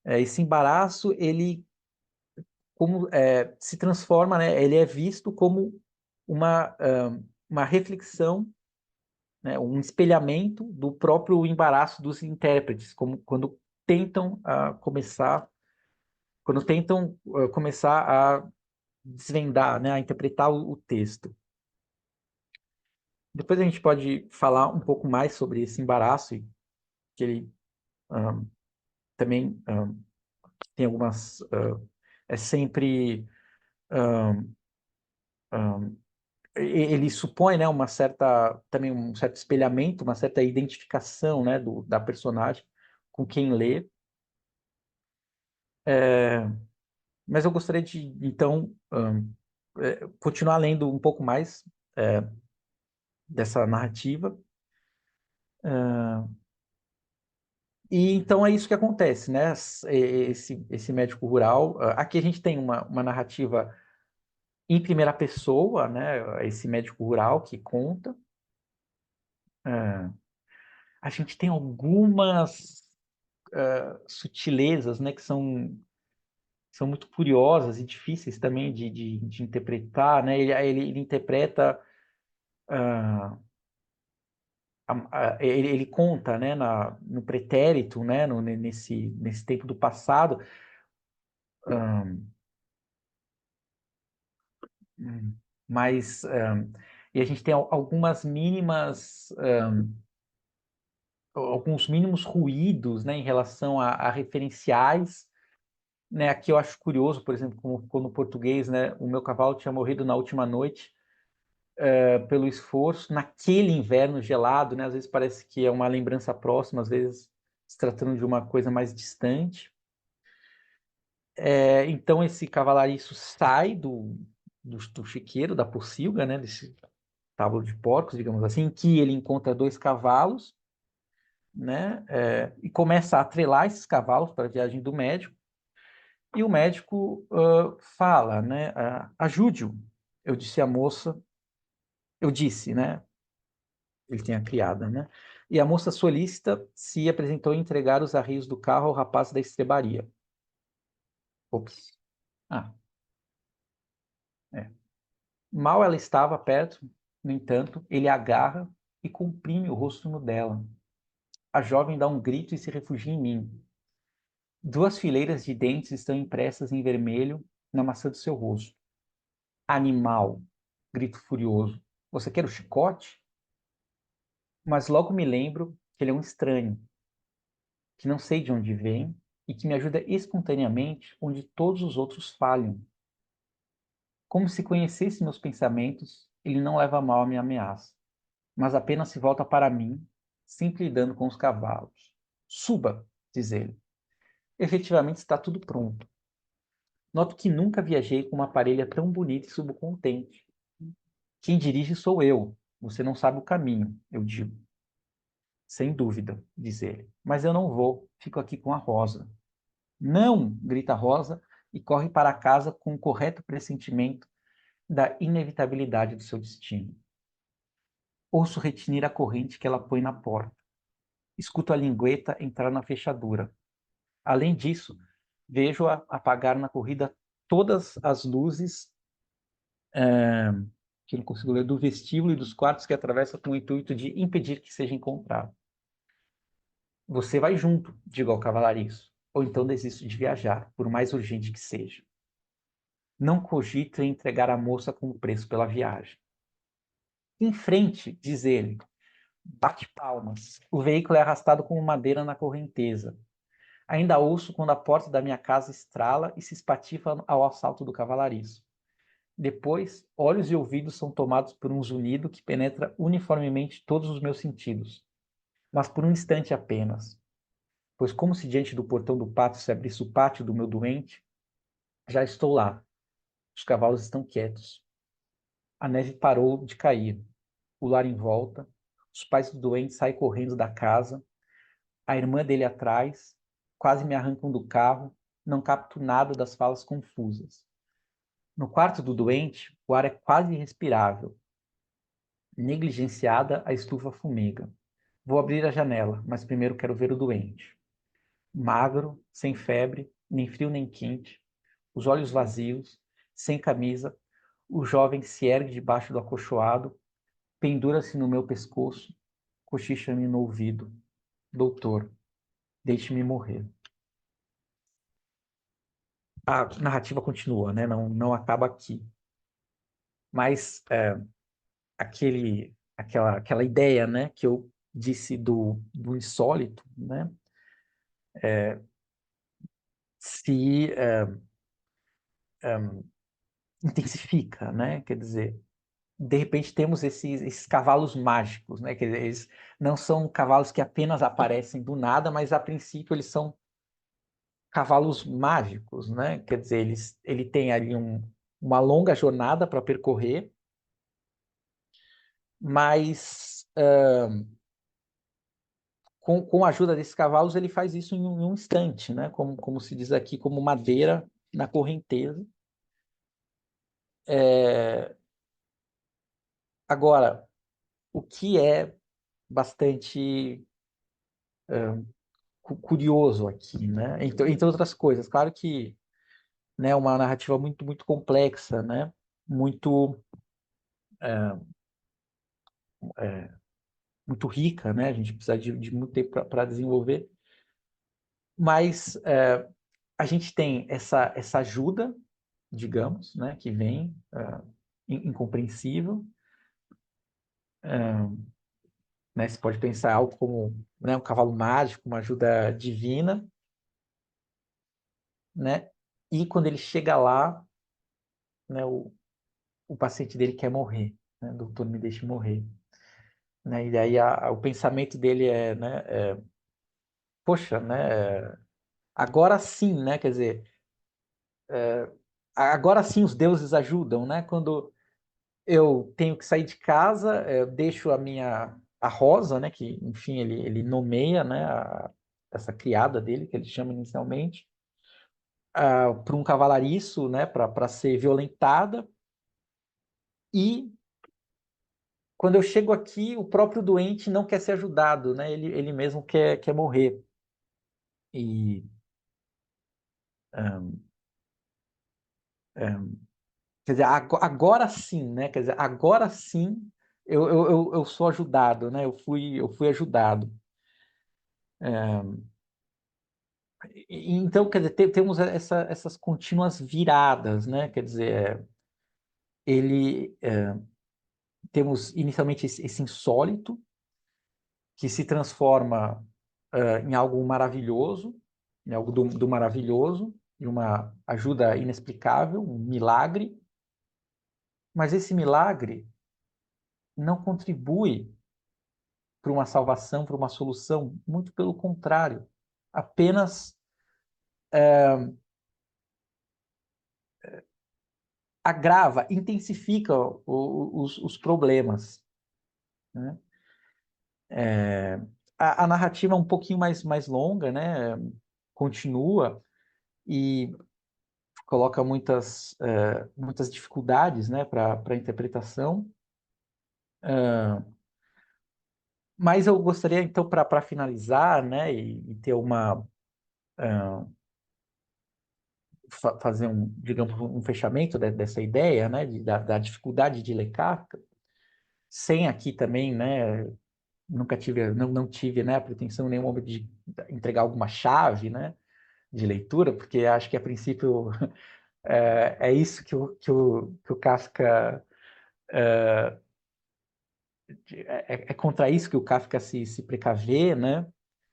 Esse embaraço, ele se transforma, né, ele é visto como uma reflexão, né, um espelhamento do próprio embaraço dos intérpretes, como tentam começar, quando tentam começar a desvendar, né, a interpretar o texto. Depois a gente pode falar um pouco mais sobre esse embaraço, que ele também tem algumas... é sempre... ele supõe, né, também um certo espelhamento, uma certa identificação, né, da personagem com quem lê. Mas eu gostaria de, então, continuar lendo um pouco mais dessa narrativa. E então é isso que acontece, né? Esse médico rural. Aqui a gente tem uma narrativa em primeira pessoa, né? Esse médico rural que conta. A gente tem algumas sutilezas, né? Que são muito curiosas e difíceis também de interpretar, né? Ele interpreta. ah, ele conta, né, no pretérito, né, nesse tempo do passado. Hum, mas e a gente tem alguns mínimos ruídos, né, em relação a referenciais, né? Aqui eu acho curioso, por exemplo, como ficou no português, né, o meu cavalo tinha morrido na última noite pelo esforço naquele inverno gelado, né? Às vezes parece que é uma lembrança próxima, às vezes se tratando de uma coisa mais distante. Então esse cavalariço sai do chiqueiro, da pocilga, né, desse estábulo de porcos, digamos assim, em que ele encontra dois cavalos, né, e começa a atrelar esses cavalos para a viagem do médico, e o médico fala, né, ajude-o. Eu disse, né, ele tem a criada, né, e a moça solícita se apresentou a entregar os arreios do carro ao rapaz da estrebaria. Ops. Ah, é. Mal ela estava perto, no entanto, ele a agarra e comprime o rosto no dela. A jovem dá um grito e se refugia em mim. Duas fileiras de dentes estão impressas em vermelho na maçã do seu rosto. Animal! Grito furioso. Você quer o chicote? Mas logo me lembro que ele é um estranho, que não sei de onde vem e que me ajuda espontaneamente onde todos os outros falham. Como se conhecesse meus pensamentos, ele não leva a mal a minha ameaça, mas apenas se volta para mim, sempre lidando com os cavalos. Suba, diz ele. Efetivamente está tudo pronto. Noto que nunca viajei com uma parelha tão bonita e subo contente. Quem dirige sou eu. Você não sabe o caminho, eu digo. Sem dúvida, diz ele. Mas eu não vou, fico aqui com a Rosa. Não, grita a Rosa e corre para casa com o correto pressentimento da inevitabilidade do seu destino. Ouço retinir a corrente que ela põe na porta. Escuto a lingueta entrar na fechadura. Além disso, vejo-a apagar na corrida todas as luzes, que não consigo ler, do vestíbulo e dos quartos que atravessa com o intuito de impedir que seja encontrado. Você vai junto, digo ao cavalariço, ou então desisto de viajar, por mais urgente que seja. Não cogito em entregar a moça como preço pela viagem. Em frente, diz ele, bate palmas. O veículo é arrastado como madeira na correnteza. Ainda ouço quando a porta da minha casa estrala e se espatifa ao assalto do cavalariço. Depois, olhos e ouvidos são tomados por um zunido que penetra uniformemente todos os meus sentidos, mas por um instante apenas, pois como se diante do portão do pátio se abrisse o pátio do meu doente, já estou lá. Os cavalos estão quietos. A neve parou de cair. O lar em volta. Os pais do doente saem correndo da casa. A irmã dele atrás. Quase me arrancam do carro. Não capto nada das falas confusas. No quarto do doente, o ar é quase irrespirável. Negligenciada, a estufa fumega. Vou abrir a janela, mas primeiro quero ver o doente. Magro, sem febre, nem frio nem quente, os olhos vazios, sem camisa, o jovem se ergue debaixo do acolchoado, pendura-se no meu pescoço, cochicha-me no ouvido. Doutor, deixe-me morrer. A narrativa continua, né? Não acaba aqui. Mas aquela ideia, né, que eu disse do insólito, né, se intensifica, né? Quer dizer, de repente temos esses cavalos mágicos, né? Quer dizer, eles não são cavalos que apenas aparecem do nada, mas a princípio eles são cavalos mágicos, né? Quer dizer, ele tem ali uma longa jornada para percorrer, mas com a ajuda desses cavalos ele faz isso em um instante, né? Como se diz aqui, como madeira na correnteza. É, agora, o que é bastante curioso aqui, né? Entre outras coisas, claro que, né, uma narrativa muito muito complexa, né? Muito muito rica, né? A gente precisa de muito tempo para desenvolver, mas a gente tem essa ajuda, digamos, né? Que vem incompreensível, né? Você pode pensar algo como, né, um cavalo mágico, uma ajuda divina, né? E quando ele chega lá, né, o paciente dele quer morrer, né? Doutor, me deixe morrer, né? E aí o pensamento dele né, poxa, né? Agora sim, né? Quer dizer, agora sim os deuses ajudam, né? Quando eu tenho que sair de casa, eu deixo a Rosa, né? Que enfim ele nomeia, né? Essa criada dele que ele chama inicialmente, para um cavalariço, né? Para ser violentada. E quando eu chego aqui, o próprio doente não quer ser ajudado, né? Ele mesmo quer morrer. E um, quer dizer, agora sim, né? Quer dizer, agora sim eu sou ajudado, né? Eu fui ajudado. Então, quer dizer, temos essas contínuas viradas, né? Quer dizer, ele temos inicialmente esse insólito que se transforma em algo maravilhoso, em algo do maravilhoso, de uma ajuda inexplicável, um milagre, mas esse milagre não contribui para uma salvação, para uma solução, muito pelo contrário, apenas agrava, intensifica os problemas, né? a narrativa é um pouquinho mais longa, né? Continua e coloca muitas dificuldades, né, para a interpretação. Mas eu gostaria, então, para finalizar, né, e ter fazer digamos, um fechamento dessa ideia, né, da dificuldade de ler Kafka, sem aqui também, né, nunca tive, não tive, né, a pretensão em nenhum momento de entregar alguma chave, né, de leitura, porque acho que a princípio é isso que o Kafka é contra isso que o Kafka se precaver, né,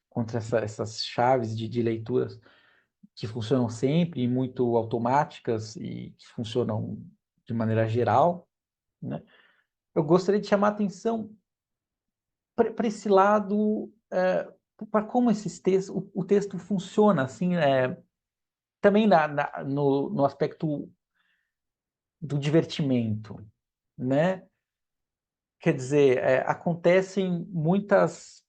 contra essas chaves de leituras que funcionam sempre e muito automáticas e que funcionam de maneira geral, né? Eu gostaria de chamar a atenção para esse lado, para como esses textos, o texto funciona, assim, também no aspecto do divertimento, né? Quer dizer, acontecem muitas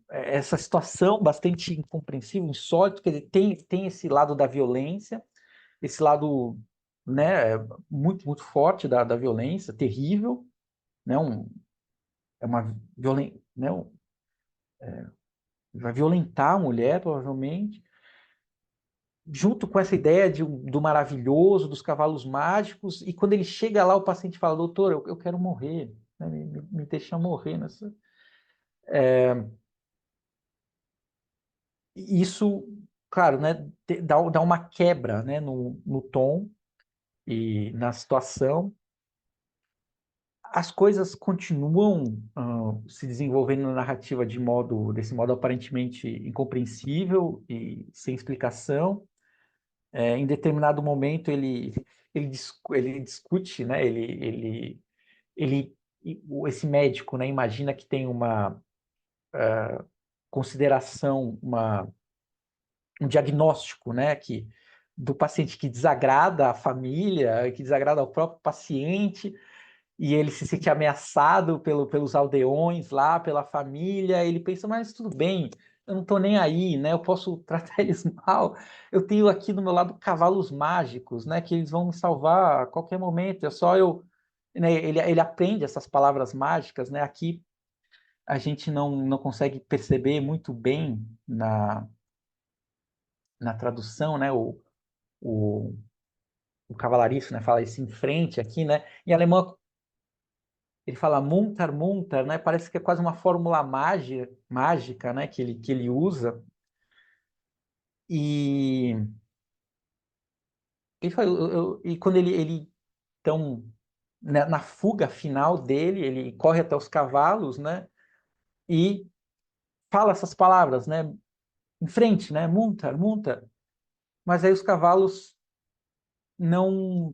essa situação bastante incompreensível, insólito, quer dizer, tem esse lado da violência, esse lado, né, muito forte da violência, terrível, né, é uma violência, né, vai violentar a mulher, provavelmente, junto com essa ideia do maravilhoso, dos cavalos mágicos, e quando ele chega lá, o paciente fala, doutor, eu quero morrer, né, me deixa morrer nessa... Isso, claro, né, dá uma quebra, né, no tom e na situação. As coisas continuam se desenvolvendo na narrativa desse modo aparentemente incompreensível e sem explicação. Em determinado momento ele discute, né? Ele, esse médico, né? Imagina que tem uma consideração, um diagnóstico, né? Do paciente que desagrada a família, que desagrada ao próprio paciente e ele se sente ameaçado pelos aldeões lá, pela família, ele pensa, mas tudo bem, eu não estou nem aí, né? Eu posso tratar eles mal. Eu tenho aqui do meu lado cavalos mágicos, né? Que eles vão me salvar a qualquer momento. É só eu, né? Ele aprende essas palavras mágicas, né? Aqui a gente não consegue perceber muito bem na tradução, né? O, o cavalariço, né? Fala isso em frente aqui, né? Em alemão ele fala muntar, muntar, né? Parece que é quase uma fórmula mágica, né? Que ele usa. E, ele fala, e quando então, né, na fuga final dele, ele corre até os cavalos, né? E fala essas palavras, né? Em frente, né? Muntar, muntar. Mas aí os cavalos não...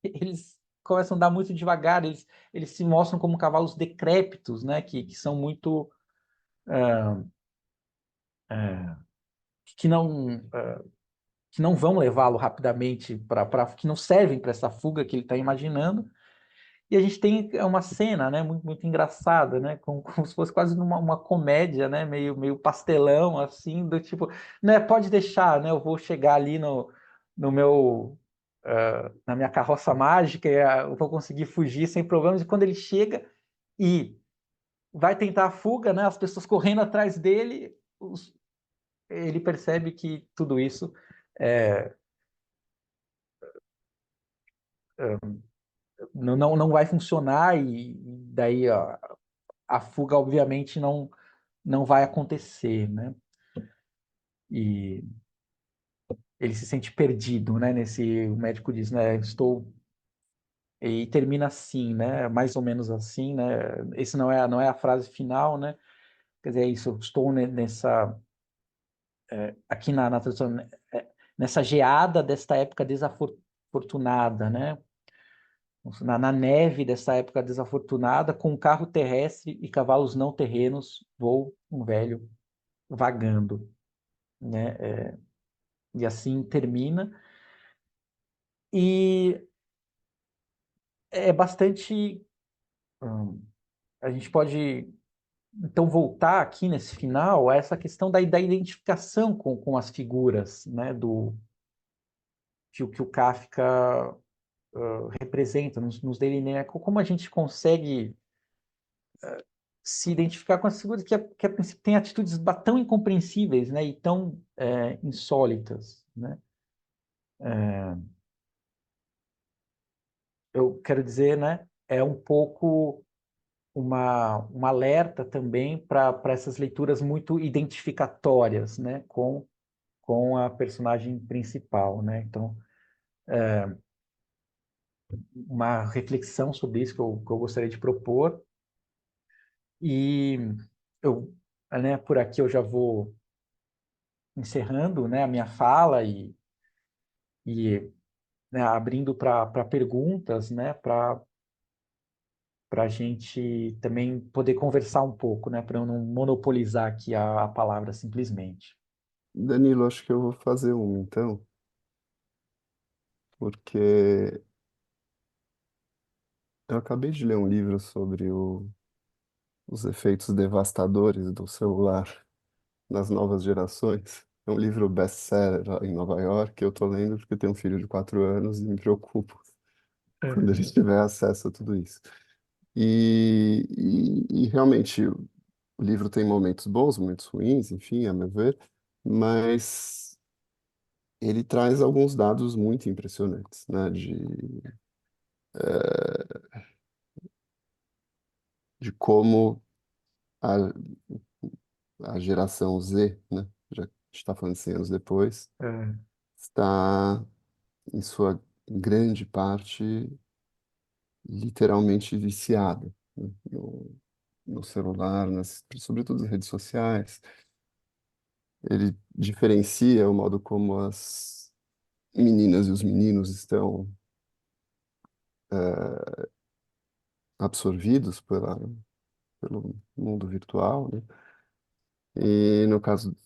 Eles começam a andar muito devagar, eles se mostram como cavalos decrépitos, né? Que são muito... é, que não que não vão levá-lo rapidamente que não servem para essa fuga que ele está imaginando. E a gente tem uma cena, né, muito engraçada, né, como se fosse quase uma comédia, né, meio pastelão, assim, do tipo, né, pode deixar, né, eu vou chegar ali no meu, na minha carroça mágica, e, eu vou conseguir fugir sem problemas. E quando ele chega e vai tentar a fuga, né, as pessoas correndo atrás dele, ele percebe que tudo isso é, não vai funcionar e daí a fuga obviamente não vai acontecer, né? E ele se sente perdido, né? O médico diz, né? Estou e termina assim, né? Mais ou menos assim, né? Esse não é a frase final, né? Quer dizer, é isso. Estou nessa aqui na tradução, nessa geada desta época desafortunada, né? Na neve dessa época desafortunada, com um carro terrestre e cavalos não terrenos, vou um velho vagando, né? E assim termina. E é bastante. hum, a gente pode. então, voltar aqui nesse final a essa questão da identificação com as figuras, né, que o Kafka representa, nos delineia, como a gente consegue se identificar com as figuras que a princípio têm atitudes tão incompreensíveis, né, e tão insólitas, né? Eu quero dizer, né, é um pouco um alerta também para essas leituras muito identificatórias, né, com a personagem principal, né? Então, uma reflexão sobre isso que eu gostaria de propor. E eu, né, por aqui eu já vou encerrando, né, a minha fala e né, abrindo para perguntas, né, para a gente também poder conversar um pouco, né, para eu não monopolizar aqui a palavra simplesmente. Danilo, acho que eu vou fazer então, porque eu acabei de ler um livro sobre os efeitos devastadores do celular nas novas gerações. É um livro best-seller lá em Nova York, que eu tô lendo porque tenho um filho de 4 anos e me preocupo quando ele Uhum. tiver acesso a tudo isso. E realmente o livro tem momentos bons, momentos ruins, enfim, a meu ver, mas ele traz alguns dados muito impressionantes, né, de como a, a geração Z, né, já que a gente está falando de 100 anos depois, É, está, em sua grande parte, literalmente viciada, né, no celular, sobretudo nas redes sociais. Ele diferencia o modo como as meninas e os meninos estão absorvidos pelo mundo virtual, né? E no caso,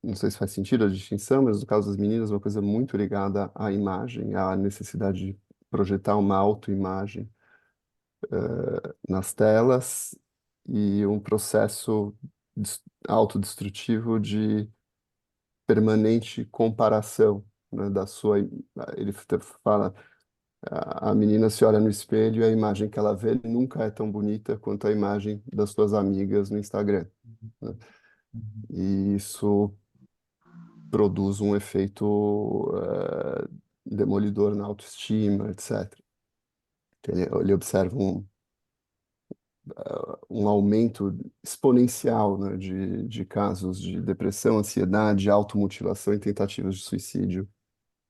não sei se faz sentido a distinção, mas no caso das meninas, uma coisa muito ligada à imagem, à necessidade de projetar uma autoimagem nas telas e um processo autodestrutivo de permanente comparação, né, da sua. Ele fala, a menina se olha no espelho e a imagem que ela vê nunca é tão bonita quanto a imagem das suas amigas no Instagram, né? uhum, E isso produz um efeito demolidor na autoestima, etc. Ele observa um aumento exponencial, né, de casos de depressão, ansiedade, automutilação e tentativas de suicídio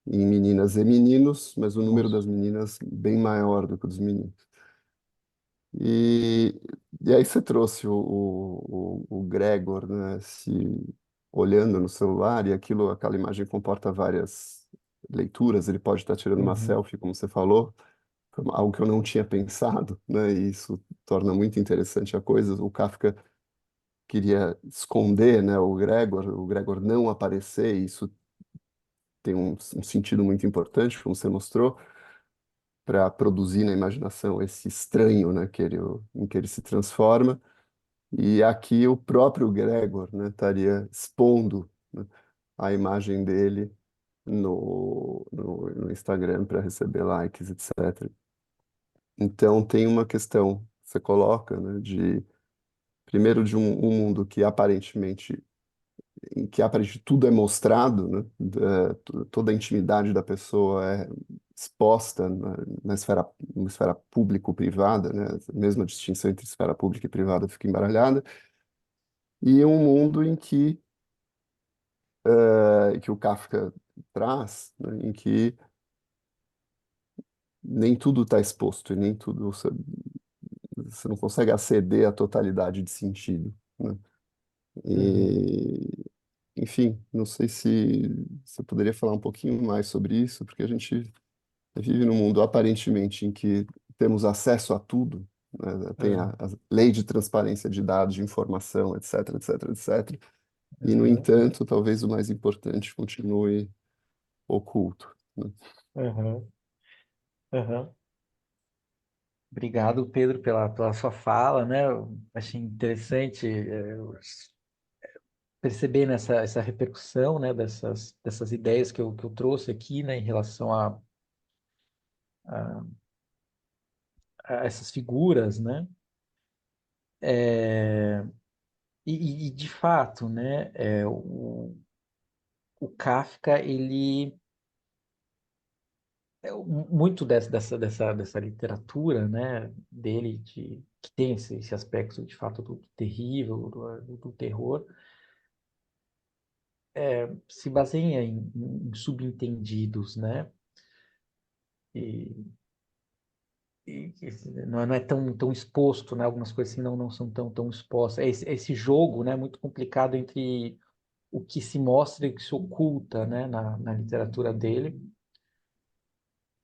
em meninas e meninos, mas o número nossa. das meninas bem maior do que o dos meninos. E, e aí você trouxe o Gregor, né, se olhando no celular, e aquela imagem comporta várias leituras, ele pode estar tirando uma Uhum, selfie, como você falou, algo que eu não tinha pensado, né, e isso torna muito interessante a coisa. O Kafka queria esconder, né, o Gregor não aparecer, e isso tem um sentido muito importante, como você mostrou, para produzir na imaginação esse estranho, né, em que ele se transforma. E aqui o próprio Gregor, né, estaria expondo, né, a imagem dele no Instagram para receber likes, etc. Então tem uma questão que você coloca, né, primeiro de um mundo em que aparentemente tudo é mostrado, né, toda a intimidade da pessoa é exposta numa esfera público-privada, né, mesmo a distinção entre esfera pública e privada fica embaralhada, e um mundo em que o Kafka traz, né, em que nem tudo está exposto e nem tudo você não consegue aceder à totalidade de sentido, né? uhum, E, enfim, não sei se você poderia falar um pouquinho mais sobre isso, porque a gente vive num mundo aparentemente em que temos acesso a tudo, né? Tem é, a lei de transparência de dados, de informação, etc, etc, etc. E, no uhum, entanto, talvez o mais importante continue oculto, né? uhum, uhum. Obrigado, Pedro, pela sua fala, né? Eu achei interessante perceber nessa essa repercussão, né, dessas ideias que eu trouxe aqui, né, em relação a, a essas figuras, né? É, e, de fato, né, o Kafka, ele muito dessa literatura, né, dele que tem esse aspecto de fato do terrível, do terror, se baseia em subentendidos, né? E, não é tão exposto, né? Algumas coisas assim não são tão expostas. É esse jogo, né, muito complicado entre o que se mostra e o que se oculta, né, na literatura dele.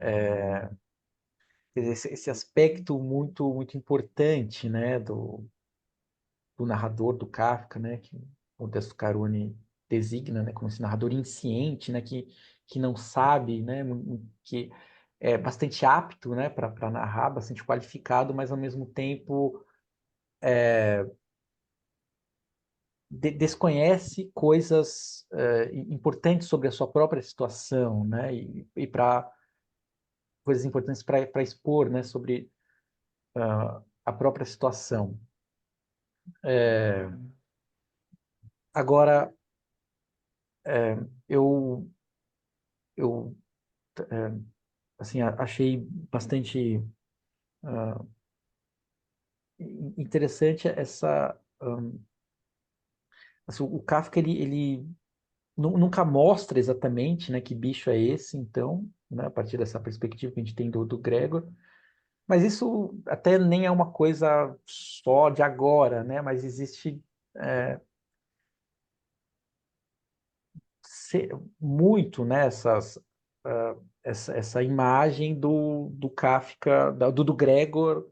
Quer dizer, esse aspecto muito importante, né, do narrador do Kafka, né, que o Modesto Carone designa, né, como esse narrador insciente, né, que não sabe, né, que é bastante apto, né, para narrar, bastante qualificado, mas ao mesmo tempo desconhece coisas importantes sobre a sua própria situação, né, e para coisas importantes para expor, né, sobre a própria situação. Agora, eu eu assim achei bastante interessante assim, o Kafka ele nunca mostra exatamente, né, que bicho é esse, então, né, a partir dessa perspectiva que a gente tem do Gregor, mas isso até nem é uma coisa só de agora, né, mas existe se- muito, né, essa imagem do Kafka, do Gregor,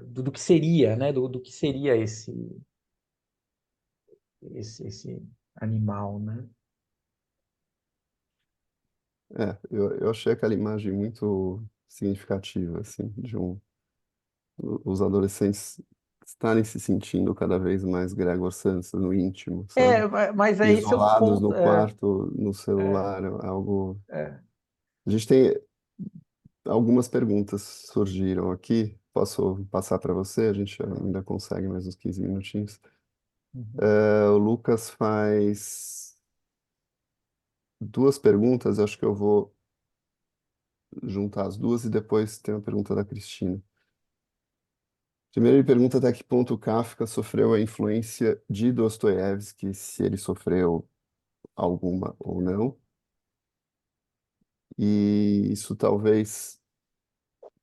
do que seria, né, do que seria esse animal, né? Eu achei aquela imagem muito significativa, assim, os adolescentes estarem se sentindo cada vez mais Gregor Samsa no íntimo, sabe? Mas é esse é o Isolados ponto. no quarto, no É, celular, algo. é. A gente tem algumas perguntas surgiram aqui. Posso passar para você? A gente ainda consegue mais uns 15 minutinhos. Uhum. O Lucas faz duas perguntas, acho que eu vou juntar as duas e depois tem a pergunta da Cristina. Primeiro, ele pergunta até que ponto Kafka sofreu a influência de Dostoiévski, se ele sofreu alguma ou não. E isso talvez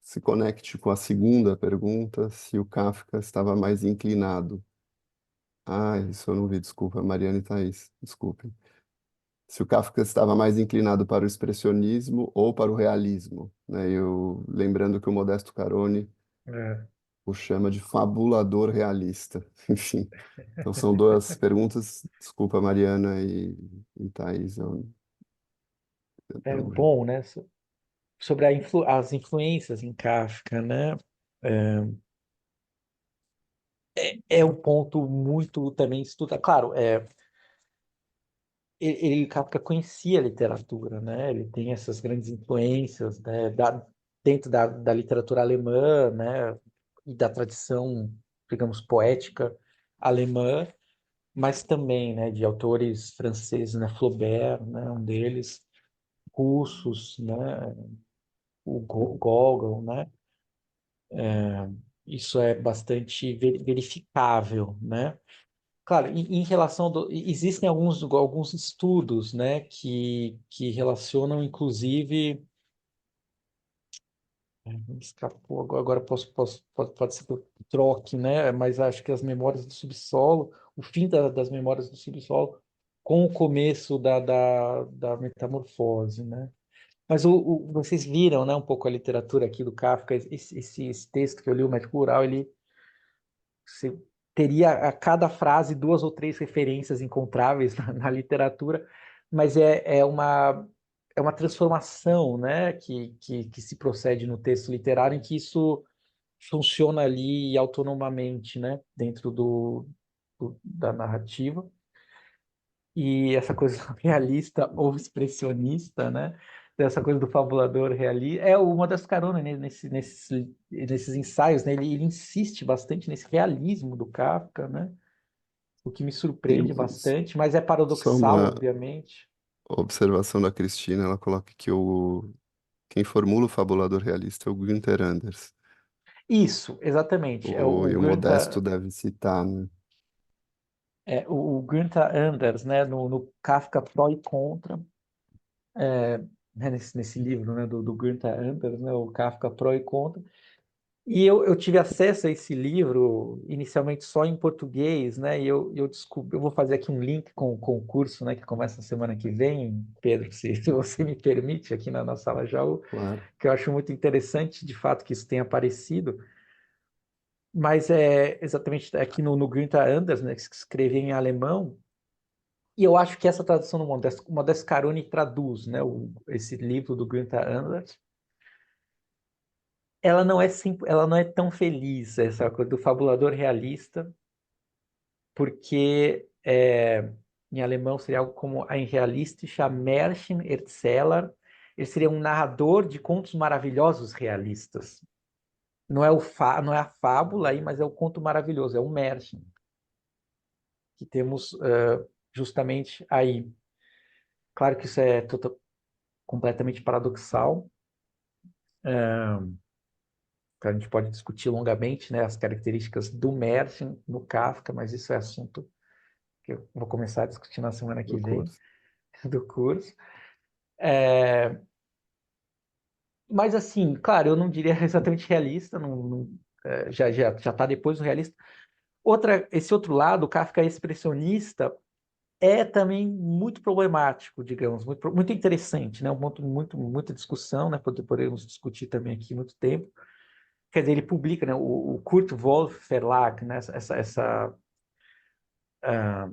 se conecte com a segunda pergunta, se o Kafka estava mais inclinado. Ah, isso eu não vi, desculpa, Mariana e Thaís, desculpem. Se o Kafka estava mais inclinado para o expressionismo ou para o realismo, né? Eu lembrando que o Modesto Carone É. o chama de fabulador realista. Enfim, então são duas perguntas. Desculpa, Mariana e Thaís, eu não vi. Bom, né? Sobre as influências em Kafka, né? É um ponto muito também estudado. Claro, Kafka conhecia a literatura, né? Ele tem essas grandes influências, né? Dentro da literatura alemã, né? E da tradição, digamos, poética alemã, mas também, né? De autores franceses, né? Flaubert, né? Um deles, russos, né? O Gogol, né? Isso é bastante verificável, né? Claro, em relação existem alguns estudos, né, que relacionam, inclusive, me escapou agora pode ser que eu troque, né, mas acho que as memórias do subsolo, o fim das memórias do subsolo, com o começo da metamorfose, né? Mas vocês viram, né, um pouco a literatura aqui do Kafka, esse texto que eu li, o Médico Rural, ele você teria a cada frase duas ou três referências encontráveis na literatura, mas é uma transformação, né, que se procede no texto literário em que isso funciona ali autonomamente, né, dentro da narrativa. E essa coisa realista ou expressionista, né, dessa coisa do fabulador realista, é uma das caronas, né, nesses ensaios, né, ele insiste bastante nesse realismo do Kafka, né, o que me Sim, surpreende bastante, mas é só paradoxal, uma obviamente. observação da Cristina, ela coloca que quem formula o fabulador realista é o Günther Anders. Isso, exatamente. E o Modesto deve citar, né? O Günther Anders, né, no Kafka Pró e Contra, né, nesse livro, né, do Günther Anders, né, o Kafka Pró e Contra. E eu tive acesso a esse livro inicialmente só em português, né? E eu descobri, eu vou fazer aqui um link com o curso, né, que começa na semana que vem, Pedro, se você me permite, aqui na sala Jaú, Claro. que eu acho muito interessante, de fato, que isso tenha aparecido. Mas é exatamente aqui no Günther Anders, né, que escrevia em alemão. E eu acho que essa tradução do Modesto Caroni traduz, né, esse livro do Günther Anders. Ela não é tão feliz, essa coisa do fabulador realista, porque em alemão seria algo como ein realistischer Märchenerzähler. Ele seria um narrador de contos maravilhosos realistas. Não é a fábula aí, mas é o conto maravilhoso, é o Märchen que temos justamente aí. Claro que isso é completamente paradoxal. A gente pode discutir longamente, né, as características do Märchen no Kafka, mas isso é assunto que eu vou começar a discutir na semana que Do vem curso. do curso. É, mas assim, claro, eu não diria exatamente realista, já está depois do realista. Esse outro lado, o Kafka expressionista, é também muito problemático, digamos, muito interessante, né? Um ponto muita discussão, né? Podemos discutir também aqui muito tempo. Quer dizer, ele publica, né? O Kurt Wolff Verlag, né? Ah,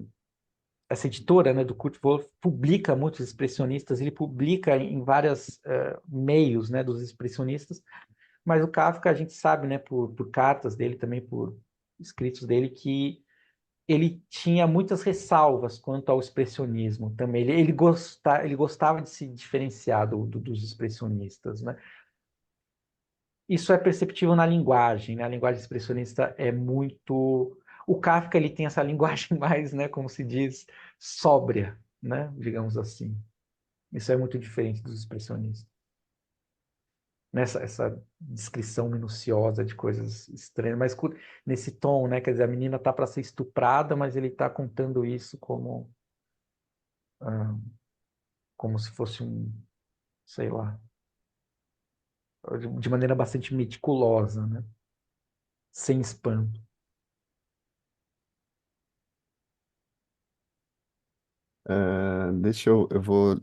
essa editora, né, do Kurt Wolff, publica muitos expressionistas, ele publica em vários meios, né, dos expressionistas, mas o Kafka, a gente sabe, né, por cartas dele, também por escritos dele, que ele tinha muitas ressalvas quanto ao expressionismo também. Ele gostava de se diferenciar dos expressionistas, né? Isso é perceptível na linguagem, né? A linguagem expressionista é muito... O Kafka, ele tem essa linguagem mais, né, como se diz, sóbria, né? Digamos assim. Isso é muito diferente dos expressionistas. Essa descrição minuciosa de coisas estranhas, mas nesse tom, né? Quer dizer, a menina tá para ser estuprada, mas ele está contando isso ah, como se fosse sei lá, de maneira bastante meticulosa, né? Sem espanto. Eu vou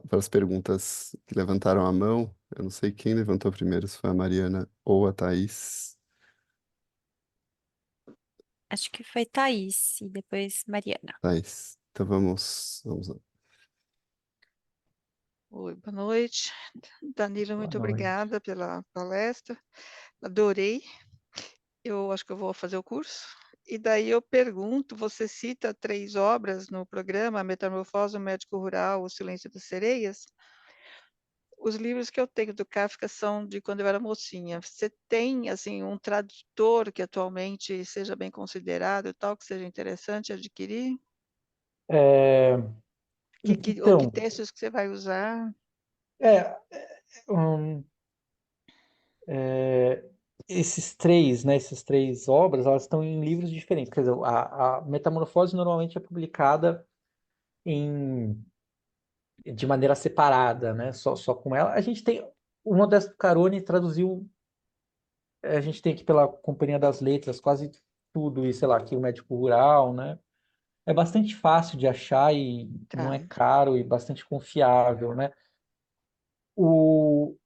para as perguntas que levantaram a mão. Eu não sei quem levantou primeiro, se foi a Mariana ou a Thaís. Acho que foi Thaís e depois Mariana. Thaís. Então vamos lá. Oi, boa noite. Danilo, Boa muito noite. obrigada pela palestra. Adorei. Eu acho que eu vou fazer o curso. E daí eu pergunto, você cita 3 obras no programa, A Metamorfose do Médico Rural, O Silêncio das Sereias. Os livros que eu tenho do Kafka são de quando eu era mocinha. Você tem, assim, um tradutor que atualmente seja bem considerado, e tal, que seja interessante adquirir? É, Ou que então, textos que você vai usar? é, hum, é, essas três obras, elas estão em livros diferentes. Quer dizer, a Metamorfose normalmente é publicada em, de maneira separada, né? Só com ela. A gente tem, o Modesto Caroni traduziu, a gente tem aqui pela Companhia das Letras quase tudo, e sei lá, aqui o Médico Rural, né? É bastante fácil de achar e não é Tá, caro e bastante confiável, né? O,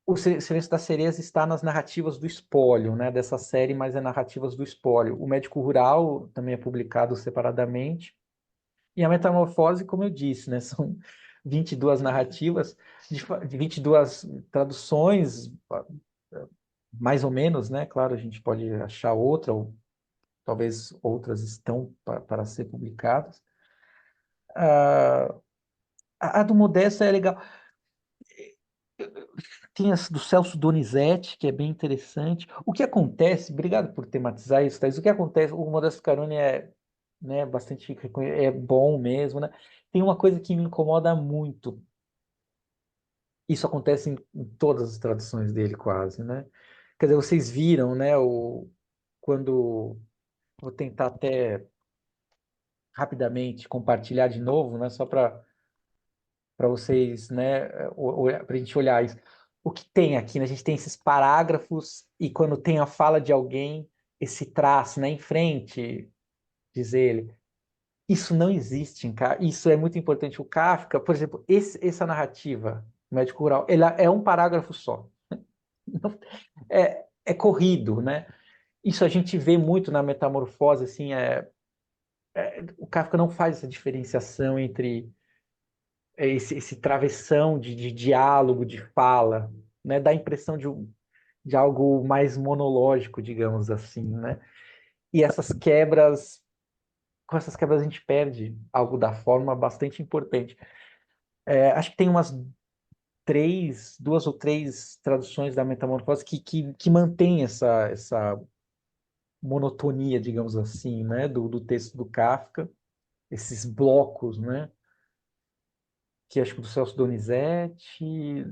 o Silêncio das Sereias está nas narrativas do espólio, né? Dessa série, mas é narrativas do espólio. O Médico Rural também é publicado separadamente. E a Metamorfose, como eu disse, né? 22 narrativas, de 22 traduções, mais ou menos, né? Claro, a gente pode achar outra, ou talvez outras estão para ser publicadas. Ah, a do Modesto é legal. Tem as do Celso Donizete, que é bem interessante. O que acontece, obrigado por tematizar isso, Thaís. O que acontece, o Modesto Caroni é, né, bastante, é bom mesmo, né? Tem uma coisa que me incomoda muito. Isso acontece em todas as traduções dele, quase, né? Quer dizer, vocês viram, né, quando, vou tentar até rapidamente compartilhar de novo, né, só para vocês, né, para a gente olhar isso. O que tem aqui, né? A gente tem esses parágrafos e quando tem a fala de alguém, esse traço, né, em frente, diz ele. Isso não existe isso é muito importante. O Kafka, por exemplo, essa narrativa, Médico Rural, ela é um parágrafo só. É corrido, né? Isso a gente vê muito na Metamorfose, assim, o Kafka não faz essa diferenciação entre esse travessão de diálogo, de fala, né? Dá a impressão de algo mais monológico, digamos assim, né? E com essas quebras a gente perde algo da forma bastante importante. Acho que tem duas ou três traduções da Metamorfose que mantém essa monotonia, digamos assim, né? Do texto do Kafka, esses blocos, né? Que acho que do Celso Donizete,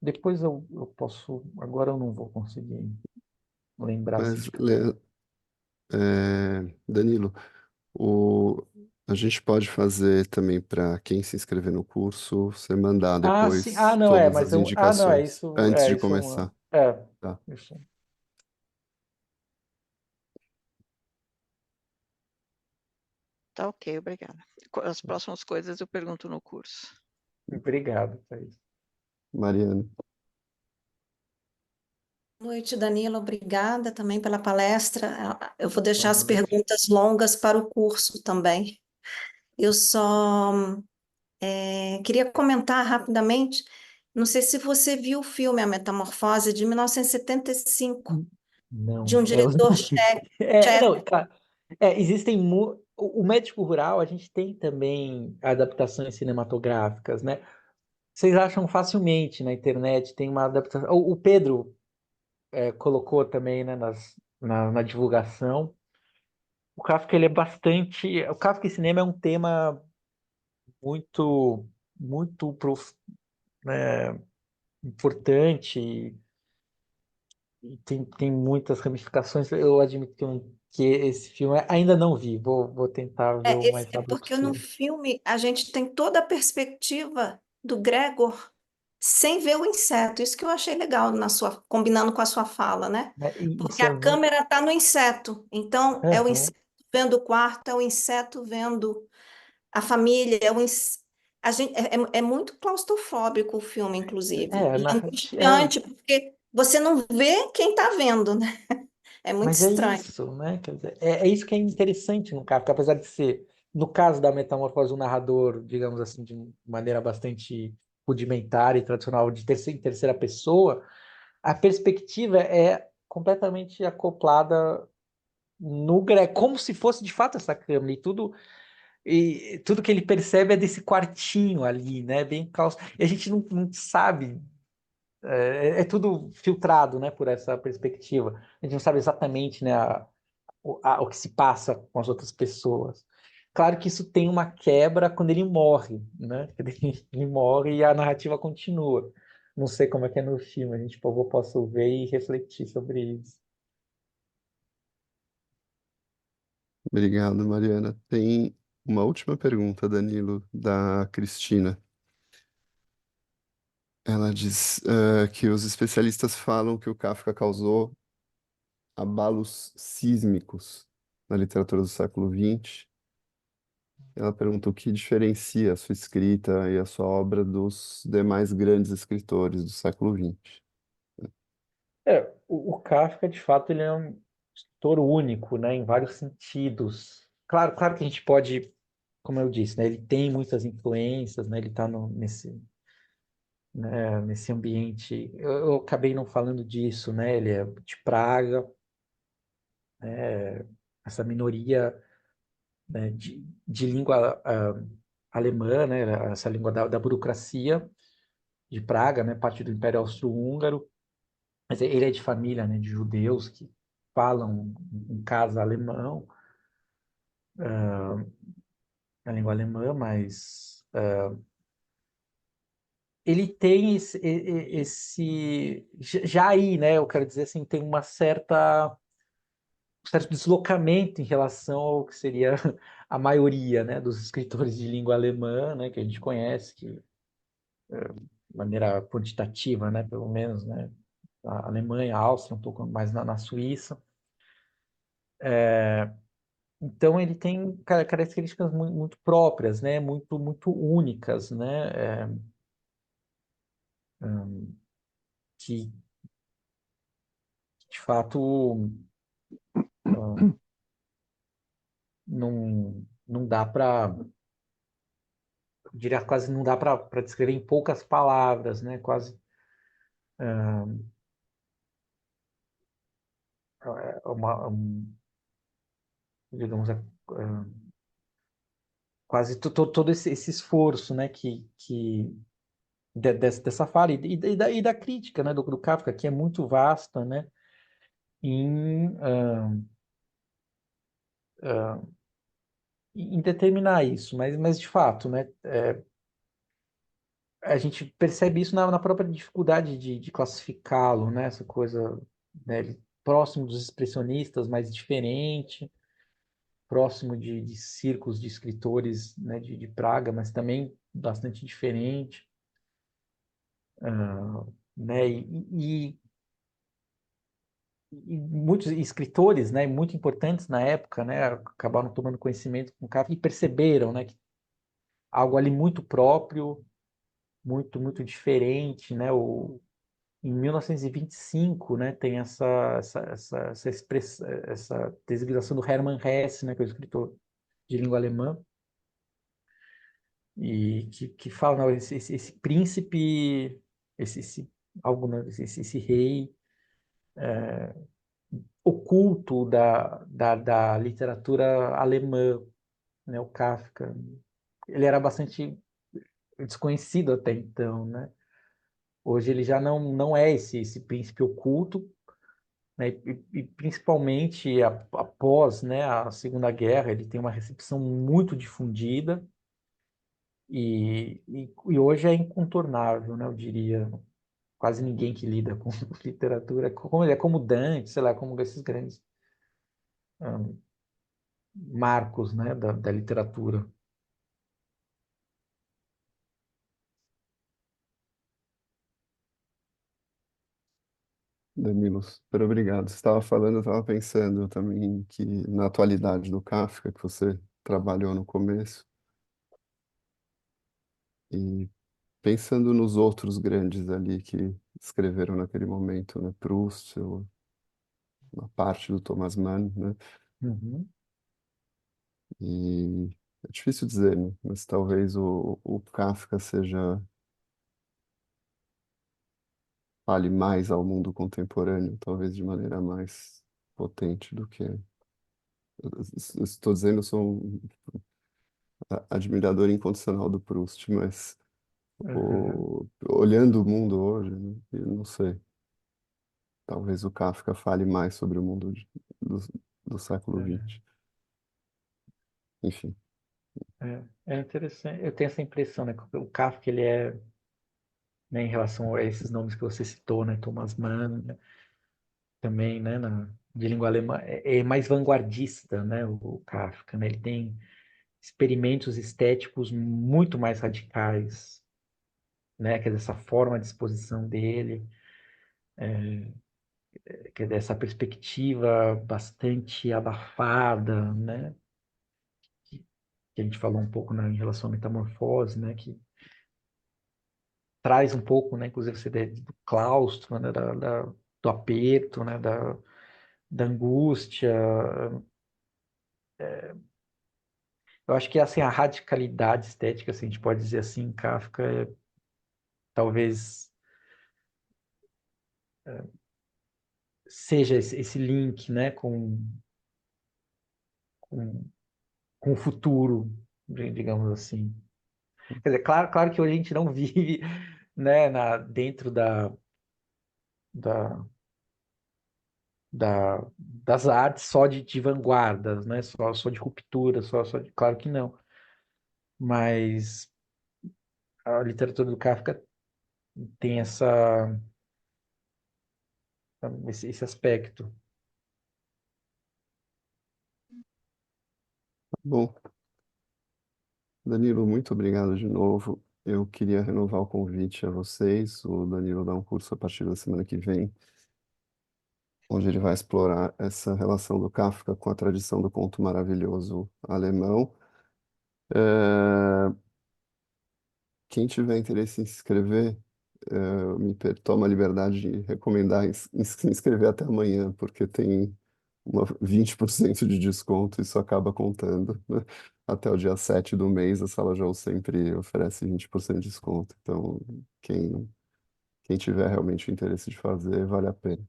depois eu posso. Agora eu não vou conseguir lembrar assim Mas, de cabeça. Danilo, o, a gente pode fazer também para quem se inscrever no curso, você mandar Ah, sim. Ah, depois não, todas mas as eu. Ah, não, indicações antes é de isso. começar, tá? Isso. Tá ok, obrigada. As próximas coisas eu pergunto no curso. Obrigado, Thaís. Mariana, Boa noite, Danila. Obrigada também pela palestra. Eu vou deixar Boa as noite. perguntas longas para o curso também. Eu só queria comentar rapidamente. Não sei se você viu o filme A Metamorfose de 1975, de Não, um eu diretor não vi. tcheco. Não, cara, existem. O Médico Rural, a gente tem também adaptações cinematográficas, né? Vocês acham facilmente na internet, tem uma adaptação. O Pedro colocou também, né, na divulgação. O Kafka, ele é bastante. O Kafka e cinema é um tema muito, muito né, importante e tem muitas ramificações. Eu admito que esse filme ainda não vi, vou tentar ver o mais É rápido porque no possível. filme a gente tem toda a perspectiva do Gregor sem ver o inseto. Isso que eu achei legal combinando com a sua fala, né? Né, e Porque isso é a muito. câmera está no inseto. Então, é o Aham. inseto vendo o quarto, é o inseto vendo a família, a gente, é muito claustrofóbico o filme, inclusive. A E narrativa. angustiante, porque você não vê quem está vendo, né? É muito Mas é estranho. isso, né? Quer dizer, é isso que é interessante no Kafka, apesar de ser, no caso da Metamorfose, um narrador, digamos assim, de maneira bastante rudimentar e tradicional, em terceira pessoa, a perspectiva é completamente acoplada no Greg, como se fosse de fato essa câmera, e tudo que ele percebe é desse quartinho ali, né? Bem caos. E a gente não sabe, é tudo filtrado, né, por essa perspectiva. A gente não sabe exatamente, né, o que se passa com as outras pessoas. Claro que isso tem uma quebra quando ele morre, né? Ele morre e a narrativa continua. Não sei como é que é no filme, a gente eu posso ver e refletir sobre isso. obrigado, Mariana. Tem uma última pergunta, Danilo, da Cristina. Ela diz, que os especialistas falam que o Kafka causou abalos sísmicos na literatura do século XX. Ela pergunta o que diferencia a sua escrita e a sua obra dos demais grandes escritores do século XX. O Kafka, de fato, ele é um escritor único, né, em vários sentidos. Claro que a gente pode como eu disse, né, ele tem muitas influências, né, ele está nesse ambiente. Eu acabei não falando disso, né, ele é de Praga, né, essa minoria, né, de língua alemã, né, essa língua da burocracia de Praga, né, parte do Império Austro-Húngaro, mas ele é de família, né, de judeus que falam em casa alemão, a língua alemã, mas ele tem já aí, né, eu quero dizer assim, tem um certo deslocamento em relação ao que seria a maioria, né, dos escritores de língua alemã, né, que a gente conhece, que de maneira quantitativa, né, pelo menos, né, a Alemanha, a Áustria, um pouco mais na Suíça. Então ele tem características muito próprias, né, muito únicas, né, que de fato não dá para, diria quase não dá para descrever em poucas palavras, né? Quase digamos, quase todo esse esforço, né? Dessa fala e da crítica, né? Do Kafka, que é muito vasta, né? Em, em determinar isso, mas de fato, né? A gente percebe isso na própria dificuldade de classificá-lo, né? Essa coisa, né? Ele próximo dos expressionistas, mas diferente, próximo de círculos de escritores, né? De Praga, mas também bastante diferente, né? E muitos escritores, né? Muito importantes na época, né? Acabaram tomando conhecimento com o Kafka e perceberam, né? Que algo ali muito próprio, muito diferente, né? Em 1925, né, tem essa designação do Hermann Hesse, né, que é o escritor de língua alemã, e que fala, não, esse príncipe, algo, né, esse rei oculto da literatura alemã, né, o Kafka. Ele era bastante desconhecido até então, né? Hoje ele já não é esse príncipe oculto, né? E principalmente após, né, a Segunda Guerra, ele tem uma recepção muito difundida e hoje é incontornável, né, eu diria. Quase ninguém que lida com literatura, como ele é como Dante, sei lá, como esses grandes marcos, né, da literatura. Danilo, super obrigado. Você estava falando, eu estava pensando também que na atualidade do Kafka, que você trabalhou no começo, e pensando nos outros grandes ali que escreveram naquele momento, né? Proust, uma parte do Thomas Mann, né? Uhum. E é difícil dizer, né? Mas talvez o Kafka fale mais ao mundo contemporâneo, talvez de maneira mais potente do que. Eu estou dizendo, eu sou um admirador incondicional do Proust, mas Uhum. olhando o mundo hoje, né? Eu não sei. Talvez o Kafka fale mais sobre o mundo do século XX. Enfim, É interessante. Eu tenho essa impressão, né, que o Kafka, ele é, né, em relação a esses nomes que você citou, né, Thomas Mann, né, também, né, de língua alemã, é mais vanguardista, né, o Kafka, né, ele tem experimentos estéticos muito mais radicais, né, que é dessa forma de exposição dele, que é dessa perspectiva bastante abafada, né, que a gente falou um pouco, né, em relação à metamorfose, né, que traz um pouco, né, inclusive essa ideia do claustro, né, do aperto, né, da angústia, Eu acho que assim, a radicalidade estética, assim, a gente pode dizer assim, em Kafka, talvez seja esse link, né, com, com o futuro, digamos assim. Quer dizer, claro que hoje a gente não vive, né, dentro da, das artes só de vanguardas, né, só de ruptura, claro que não. Mas a literatura do Kafka tem esse aspecto. Bom, Danilo, muito obrigado de novo. Eu queria renovar o convite a vocês. O Danilo dá um curso a partir da semana que vem, onde ele vai explorar essa relação do Kafka com a tradição do conto maravilhoso alemão. Quem tiver interesse em se inscrever, toma a liberdade de recomendar se inscrever até amanhã, porque tem 20% de desconto, isso acaba contando, né? Até o dia 7 do mês, a Sala João sempre oferece 20% de desconto. Então, quem tiver realmente o interesse de fazer, vale a pena.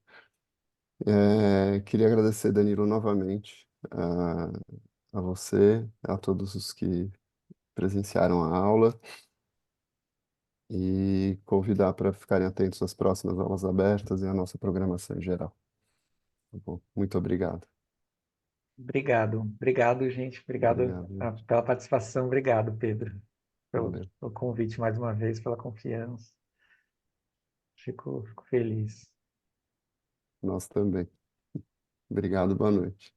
Queria agradecer, Danilo, novamente a você, a todos os que presenciaram a aula e convidar para ficarem atentos às próximas aulas abertas e à nossa programação em geral. Tá bom? Muito obrigado. Obrigado, gente. Obrigado, Obrigado. pela participação. Obrigado, Pedro, Valeu. pelo convite mais uma vez, pela confiança. Fico feliz. Nós também. Obrigado, boa noite.